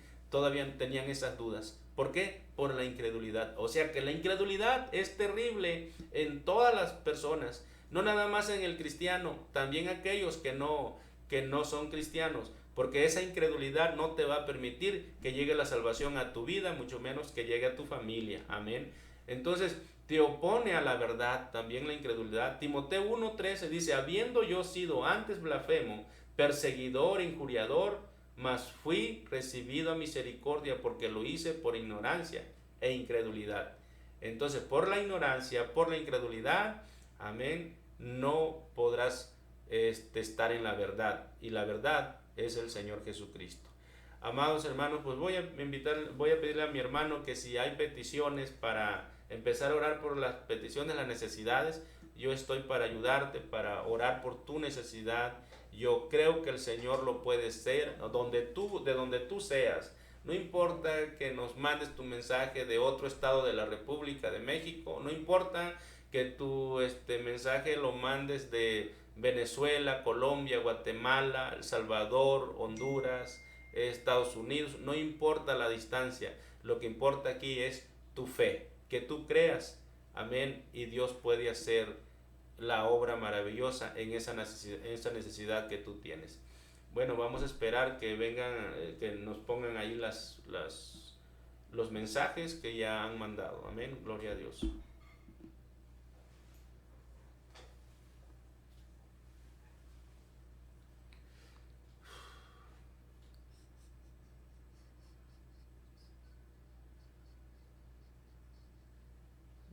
esas dudas. ¿Por qué? Por la incredulidad. O sea que la incredulidad es terrible en todas las personas, no nada más en el cristiano, también aquellos que no son cristianos, porque esa incredulidad no te va a permitir que llegue la salvación a tu vida, mucho menos que llegue a tu familia. Amén. Entonces, te opone a la verdad también la incredulidad. Timoteo 1:13 dice: habiendo yo sido antes blasfemo, perseguidor, injuriador, mas fui recibido a misericordia, porque lo hice por ignorancia e incredulidad. Entonces, por la ignorancia, por la incredulidad, amén, no podrás estar en la verdad, y la verdad es el Señor Jesucristo. Amados hermanos, pues voy a pedirle a mi hermano que si hay peticiones, para empezar a orar por las peticiones, las necesidades. Yo estoy para ayudarte, para orar por tu necesidad. Yo creo que el Señor lo puede hacer de donde tú seas. No importa que nos mandes tu mensaje de otro estado de la República de México, no importa que tu mensaje lo mandes de Venezuela, Colombia, Guatemala, El Salvador, Honduras, Estados Unidos, no importa la distancia. Lo que importa aquí es tu fe, que tú creas, amén, y Dios puede hacer la obra maravillosa en esa necesidad que tú tienes. Bueno, vamos a esperar que vengan, que nos pongan ahí los mensajes que ya han mandado. Amén, gloria a Dios.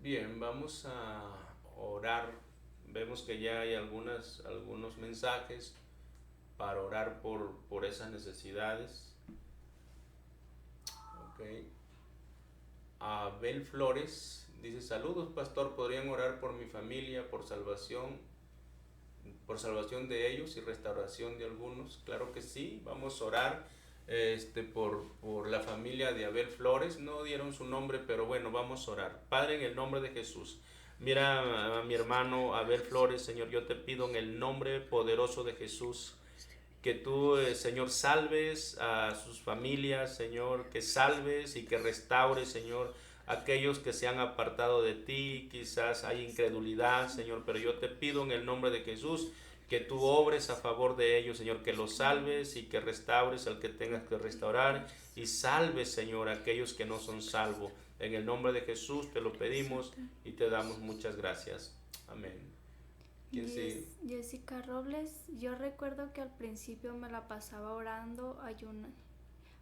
Bien, vamos a orar. Vemos que ya hay algunos mensajes para orar por esas necesidades. Okay. Abel Flores dice: saludos, pastor, ¿podrían orar por mi familia, por salvación de ellos y restauración de algunos? Claro que sí, vamos a orar por la familia de Abel Flores. No dieron su nombre, pero bueno, vamos a orar. Padre, en el nombre de Jesús, mira a mi hermano Abel Flores, Señor, yo te pido en el nombre poderoso de Jesús que tú, Señor, salves a sus familias, Señor, que salves y que restaures, Señor, aquellos que se han apartado de ti. Quizás hay incredulidad, Señor, pero yo te pido en el nombre de Jesús que tú obres a favor de ellos, Señor, que los salves y que restaures al que tengas que restaurar, y salves, Señor, a aquellos que no son salvos. En el nombre de Jesús te lo pedimos y te damos muchas gracias. Amén. Jessica Robles: yo recuerdo que al principio me la pasaba orando,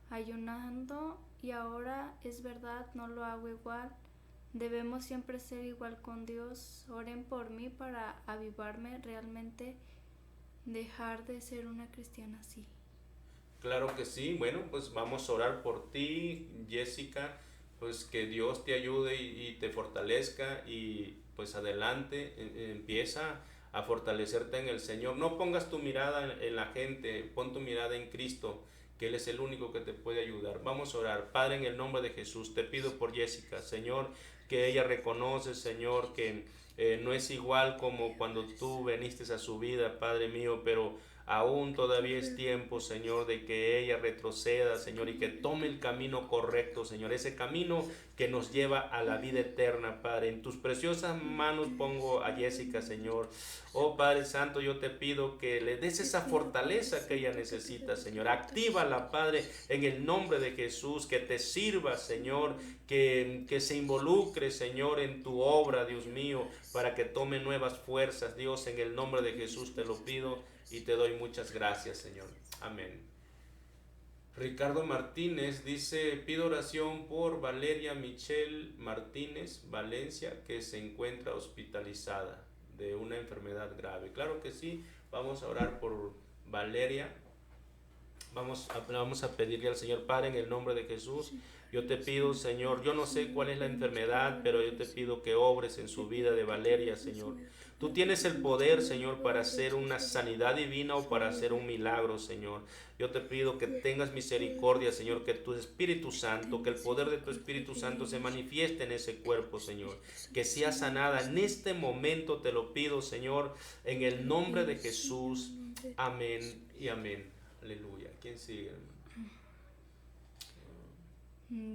ayunando, y ahora es verdad, no lo hago igual. Debemos siempre ser igual con Dios. Oren por mí para avivarme, realmente dejar de ser una cristiana así. Claro que sí. Bueno, pues vamos a orar por ti, Jessica, pues que Dios te ayude y te fortalezca, y pues adelante, empieza a fortalecerte en el Señor. No pongas tu mirada en la gente, pon tu mirada en Cristo, que Él es el único que te puede ayudar. Vamos a orar. Padre, en el nombre de Jesús, te pido por Jessica, Señor, que ella reconoce, Señor, que no es igual como cuando tú viniste a su vida, Padre mío, pero aún todavía es tiempo, Señor, de que ella retroceda, Señor, y que tome el camino correcto, Señor, ese camino que nos lleva a la vida eterna, Padre. En tus preciosas manos pongo a Jessica, Señor. Oh Padre Santo, yo te pido que le des esa fortaleza que ella necesita, Señor. Actívala, Padre, en el nombre de Jesús, que te sirva, Señor, que se involucre, Señor, en tu obra, Dios mío, para que tome nuevas fuerzas, Dios, en el nombre de Jesús te lo pido y te doy muchas gracias, Señor. Amén. Ricardo Martínez dice, pido oración por Valeria Michelle Martínez, Valencia, que se encuentra hospitalizada de una enfermedad grave. Claro que sí, vamos a orar por Valeria. Vamos a pedirle al Señor, Padre, en el nombre de Jesús. Yo te pido, Señor, yo no sé cuál es la enfermedad, pero yo te pido que obres en su vida de Valeria, Señor. Tú tienes el poder, Señor, para hacer una sanidad divina o para hacer un milagro, Señor. Yo te pido que tengas misericordia, Señor, que tu Espíritu Santo, que el poder de tu Espíritu Santo se manifieste en ese cuerpo, Señor. Que sea sanada en este momento, te lo pido, Señor, en el nombre de Jesús. Amén y amén. Aleluya. ¿Quién sigue, hermano?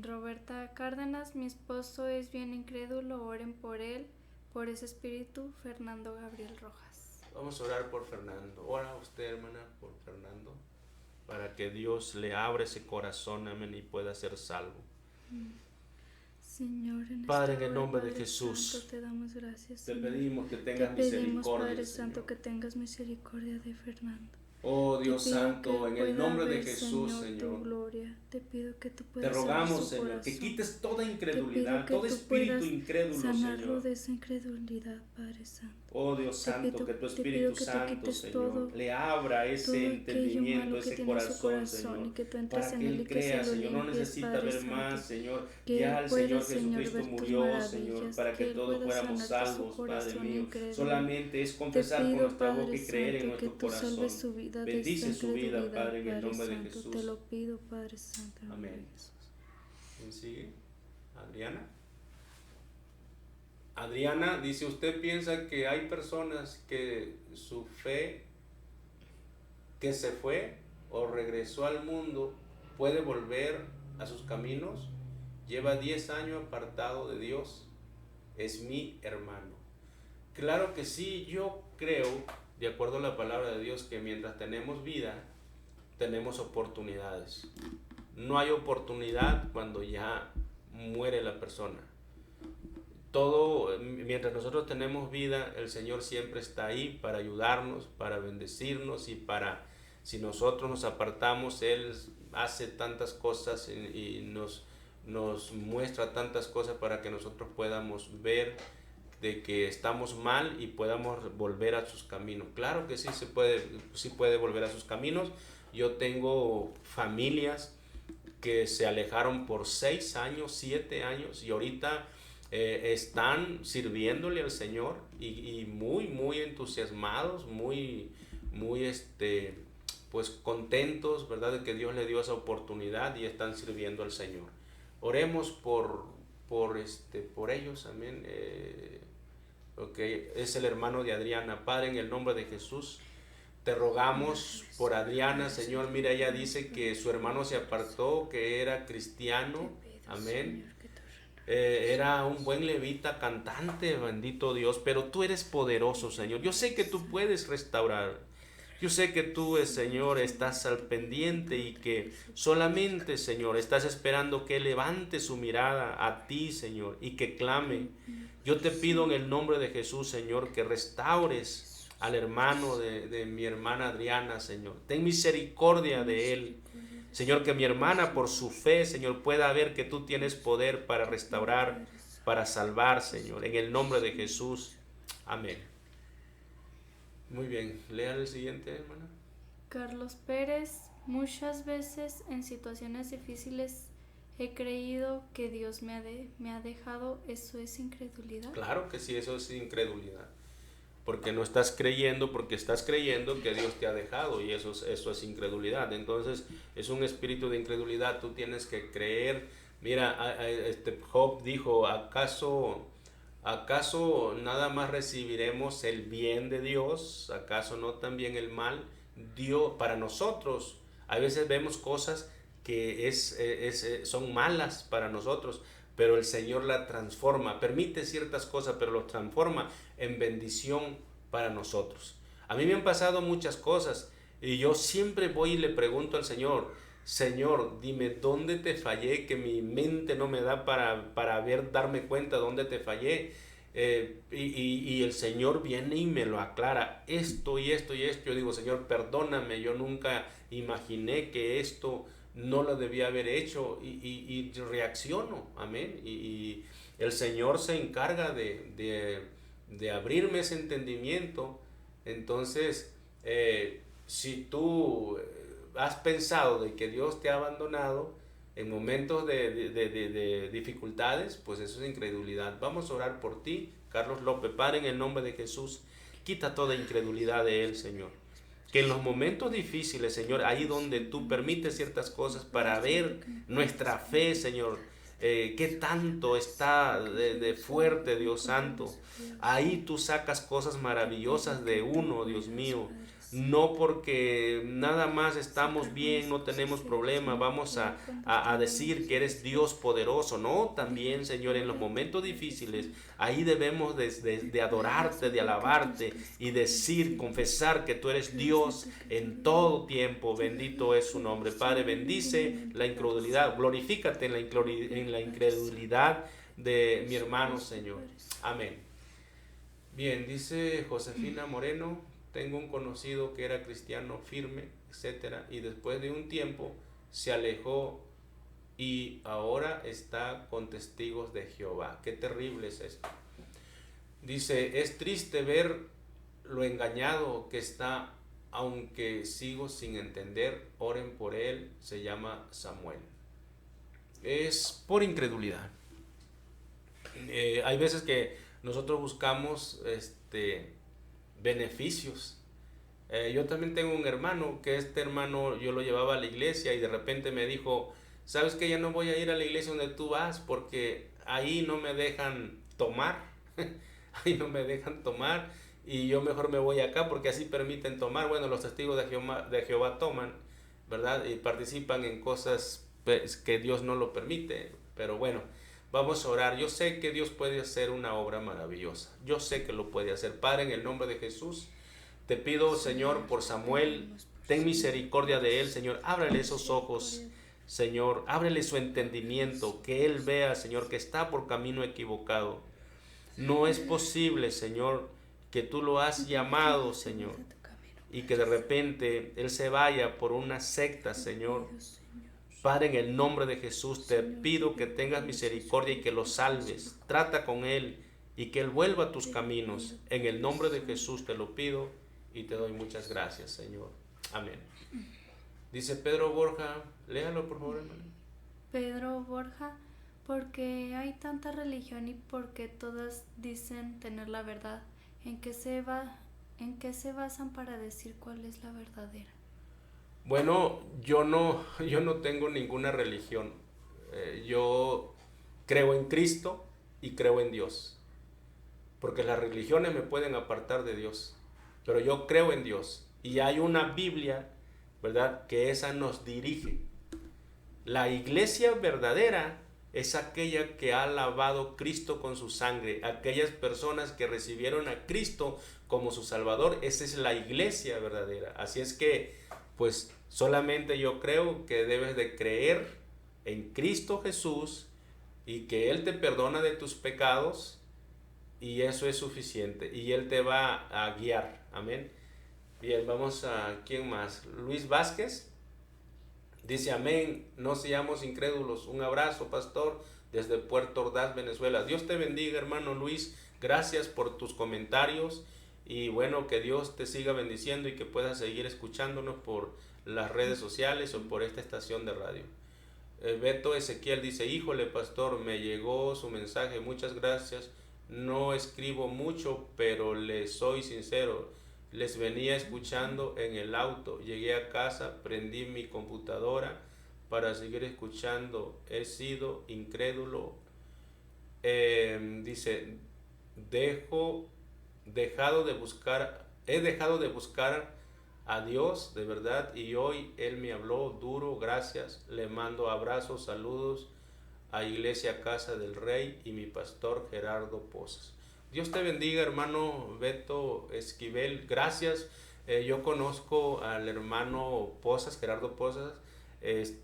Roberta Cárdenas, mi esposo es bien incrédulo, oren por él, por ese espíritu. Fernando Gabriel Rojas. Vamos a orar por Fernando. Ora usted, hermana, por Fernando, para que Dios le abra ese corazón, amén, y pueda ser salvo. Señor, Padre, en el nombre de Jesús, Santo, te damos gracias. te Señor. pedimos que Te tengas pedimos, misericordia, Padre Señor. Santo, que tengas misericordia de Fernando. Oh Dios Te pido Santo, que en el pueda nombre de ver, Jesús, Tu Señor, gloria. Te pido que tú te puedas rogamos, sanar su Señor, que corazón. quites toda Te incredulidad, pido que todo tú espíritu puedas incrédulo, sanarlo Señor. de esa incredulidad, Padre Santo. Oh Dios Te Santo, pido- que tu te Espíritu pido que tú Santo, quites Señor, todo- le abra Todo ese aquello entendimiento, malo que ese tiene en su corazón, corazón, Señor, y que tú entres para en que él él y que crea, se lo Señor, no limpies, necesita Padre ver Santo. más, Señor, Que ya él el pueda, Señor Señor, Jesucristo ver tus murió, maravillas, Señor, para que que él todos pueda fuéramos sanar su salvos, Padre corazón mío. incrédulo. Solamente es Te confesar con pido, nuestra boca Padre y creer en Santo, que nuestro tú corazón. salves su vida de Bendice esta su vida, incredulidad, Padre, en el Padre nombre de Santo. Jesús. Te lo pido, Padre Santo. en el nombre de Amén. Jesús. ¿Quién sigue? Adriana. Adriana dice, ¿usted piensa que hay personas que su fe que se fue o regresó al mundo puede volver a sus caminos? Lleva 10 años apartado de Dios. Es mi hermano. Claro que sí, yo creo, de acuerdo a la palabra de Dios, que mientras tenemos vida, tenemos oportunidades. No hay oportunidad cuando ya muere la persona. Todo, mientras nosotros tenemos vida, el Señor siempre está ahí para ayudarnos, para bendecirnos y para, si nosotros nos apartamos, Él hace tantas cosas y nos muestra tantas cosas para que nosotros podamos ver de que estamos mal y podamos volver a sus caminos. Claro que sí puede volver a sus caminos. Yo tengo familias que se alejaron por 6 años, 7 años y ahorita están sirviéndole al Señor y muy entusiasmados, muy pues contentos, ¿verdad? De que Dios le dio esa oportunidad y están sirviendo al Señor. Oremos por ellos, amén. Es el hermano de Adriana. Padre, en el nombre de Jesús, te rogamos por Adriana, Señor. Mira, ella dice que su hermano se apartó, que era cristiano, amén. Era un buen levita, cantante, bendito Dios, pero tú eres poderoso, Señor. Yo sé que tú puedes restaurar. Yo sé que tú, Señor, estás al pendiente y que solamente, Señor, estás esperando que levante su mirada a ti, Señor, y que clame. Yo te pido en el nombre de Jesús, Señor, que restaures al hermano de mi hermana Adriana, Señor. Ten misericordia de él. Señor, que mi hermana por su fe, Señor, pueda ver que tú tienes poder para restaurar, para salvar, Señor. En el nombre de Jesús. Amén. Muy bien. Lea el siguiente, hermana. Carlos Pérez, muchas veces en situaciones difíciles he creído que Dios me ha dejado. ¿Eso es incredulidad? Claro que sí, eso es incredulidad. Porque no estás creyendo, porque estás creyendo que Dios te ha dejado y eso es incredulidad. Entonces es un espíritu de incredulidad. Tú tienes que creer. Mira, Job dijo, ¿acaso nada más recibiremos el bien de Dios? ¿Acaso no también el mal? Dios, para nosotros, a veces vemos cosas que son malas para nosotros, pero el Señor la transforma, permite ciertas cosas, pero lo transforma en bendición para nosotros. A mí me han pasado muchas cosas y yo siempre voy y le pregunto al Señor: Señor, dime dónde te fallé, que mi mente no me da para darme cuenta dónde te fallé. Y el Señor viene y me lo aclara, esto y esto y esto. Yo digo: Señor, perdóname, yo nunca imaginé que esto no lo debía haber hecho, y reacciono, amén. Y el Señor se encarga de abrirme ese entendimiento. Entonces, si tú has pensado de que Dios te ha abandonado en momentos de dificultades, pues eso es incredulidad. Vamos a orar por ti, Carlos López. Padre, en el nombre de Jesús, quita toda incredulidad de él, Señor. Que en los momentos difíciles, Señor, ahí donde tú permites ciertas cosas para ver nuestra fe, Señor, qué tanto está de fuerte, Dios Santo. Ahí tú sacas cosas maravillosas de uno, Dios mío. No porque nada más estamos bien, no tenemos problema, vamos a decir que eres Dios poderoso. No, también, Señor, en los momentos difíciles, ahí debemos de adorarte, de alabarte y decir, confesar que tú eres Dios en todo tiempo. Bendito es su nombre. Padre, bendice la incredulidad, glorifícate en la incredulidad de mi hermano, Señor. Amén. Bien, dice Josefina Moreno: tengo un conocido que era cristiano firme, etcétera, y después de un tiempo se alejó y ahora está con Testigos de Jehová. Qué terrible es esto. Dice: es triste ver lo engañado que está, aunque sigo sin entender. Oren por él. Se llama Samuel. Es por incredulidad. Hay veces que nosotros buscamos beneficios. Yo también tengo un hermano, que este hermano yo lo llevaba a la iglesia y de repente me dijo: ¿sabes que ya no voy a ir a la iglesia donde tú vas porque ahí no me dejan tomar? Ahí no me dejan tomar y yo mejor me voy acá porque así permiten tomar. Bueno, los testigos de Jehová toman, ¿verdad? Y participan en cosas que Dios no lo permite, pero bueno, vamos a orar. Yo sé que Dios puede hacer una obra maravillosa. Yo sé que lo puede hacer. Padre, en el nombre de Jesús, te pido, Señor, por Samuel, ten misericordia de él, Señor. Ábrele esos ojos, Señor. Ábrele su entendimiento, que él vea, Señor, que está por camino equivocado. No es posible, Señor, que tú lo has llamado, Señor, y que de repente él se vaya por una secta, Señor. Padre, en el nombre de Jesús, te pido que tengas misericordia y que lo salves. Trata con él y que él vuelva a tus caminos. En el nombre de Jesús te lo pido y te doy muchas gracias, Señor. Amén. Dice Pedro Borja, léalo por favor, hermano. Pedro Borja: porque hay tanta religión y porque todas dicen tener la verdad, ¿en qué se basan para decir cuál es la verdadera? Bueno, yo no tengo ninguna religión. Yo creo en Cristo y creo en Dios. Porque las religiones me pueden apartar de Dios. Pero yo creo en Dios. Y hay una Biblia, ¿verdad?, que esa nos dirige. La iglesia verdadera es aquella que ha lavado Cristo con su sangre. Aquellas personas que recibieron a Cristo como su Salvador, esa es la iglesia verdadera. Así es que, pues, solamente yo creo que debes de creer en Cristo Jesús y que Él te perdona de tus pecados, y eso es suficiente, y Él te va a guiar. Amén. Bien, vamos a ¿quién más? Luis Vázquez dice: amén, no seamos incrédulos. Un abrazo, pastor, desde Puerto Ordaz, Venezuela. Dios te bendiga, hermano Luis. Gracias por tus comentarios y bueno, que Dios te siga bendiciendo y que puedas seguir escuchándonos por las redes sociales o por esta estación de radio. Beto Ezequiel dice: híjole, pastor, me llegó su mensaje, muchas gracias. No escribo mucho, pero les soy sincero, les venía escuchando en el auto. Llegué a casa, prendí mi computadora para seguir escuchando. He sido incrédulo. Dice: he dejado de buscar a Dios de verdad, y hoy Él me habló duro. Gracias, le mando abrazos, saludos a Iglesia Casa del Rey y mi pastor Gerardo Pozas. Dios te bendiga, hermano Beto Esquivel. Gracias. Yo conozco al hermano Pozas, Gerardo Pozas.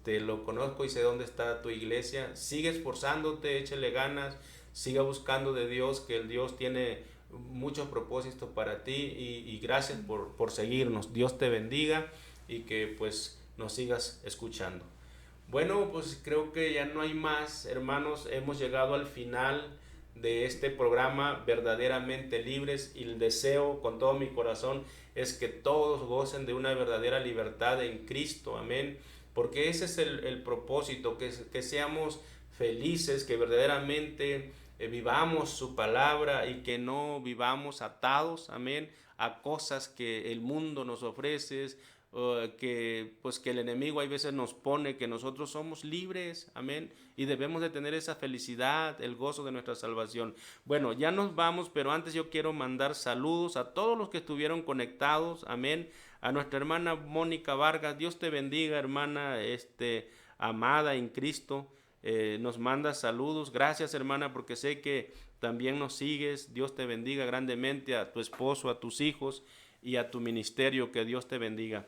Lo conozco y sé dónde está tu iglesia. Sigue esforzándote, échale ganas, siga buscando de Dios, que el Dios tiene muchos propósitos para ti, y gracias por seguirnos. Dios te bendiga y que pues nos sigas escuchando. Bueno, pues creo que ya no hay más, hermanos. Hemos llegado al final de este programa Verdaderamente Libres, y el deseo con todo mi corazón es que todos gocen de una verdadera libertad en Cristo. Amén. Porque ese es el propósito, que seamos felices, que verdaderamente vivamos su palabra y que no vivamos atados, amén, a cosas que el mundo nos ofrece, que el enemigo hay veces nos pone, que nosotros somos libres, amén, y debemos de tener esa felicidad, el gozo de nuestra salvación. Bueno, ya nos vamos, pero antes yo quiero mandar saludos a todos los que estuvieron conectados, amén, a nuestra hermana Mónica Vargas. Dios te bendiga, hermana amada en Cristo. Nos manda saludos. Gracias, hermana, porque sé que también nos sigues. Dios te bendiga grandemente, a tu esposo, a tus hijos y a tu ministerio. Que Dios te bendiga.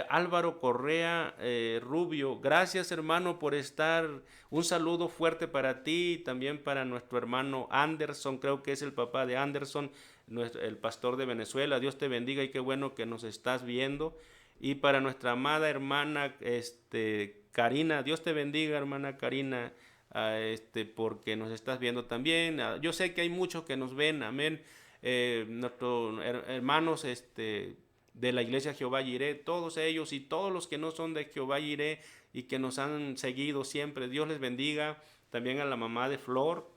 Álvaro Correa Rubio, gracias, hermano, por estar. Un saludo fuerte para ti y también para nuestro hermano Anderson. Creo que es el papá de Anderson, el pastor de Venezuela. Dios te bendiga y qué bueno que nos estás viendo. Y para nuestra amada hermana Karina, Dios te bendiga, hermana Karina, porque nos estás viendo también. Yo sé que hay muchos que nos ven, amén. Nuestros hermanos de la iglesia Jehová Jireh, todos ellos y todos los que no son de Jehová Jireh y que nos han seguido siempre, Dios les bendiga. También a la mamá de Flor,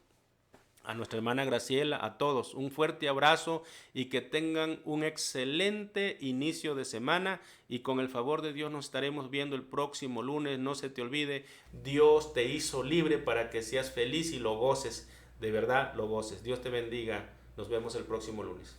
a nuestra hermana Graciela, a todos un fuerte abrazo y que tengan un excelente inicio de semana, y con el favor de Dios nos estaremos viendo el próximo lunes. No se te olvide, Dios te hizo libre para que seas feliz y lo goces, de verdad lo goces. Dios te bendiga, nos vemos el próximo lunes.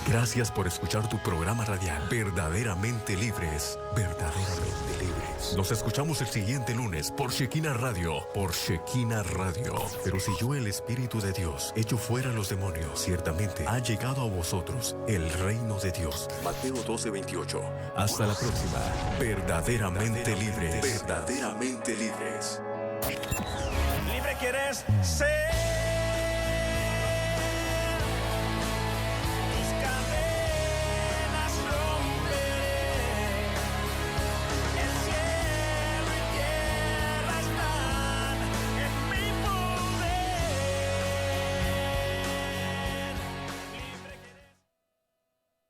Gracias por escuchar tu programa radial Verdaderamente Libres, verdaderamente libres. Nos escuchamos el siguiente lunes por Shekinah Radio, Pero si yo, el Espíritu de Dios, echo fuera los demonios, ciertamente ha llegado a vosotros el reino de Dios. Mateo 12:28. Hasta la próxima. Verdaderamente libres. Verdaderamente libres. Libre quieres ser.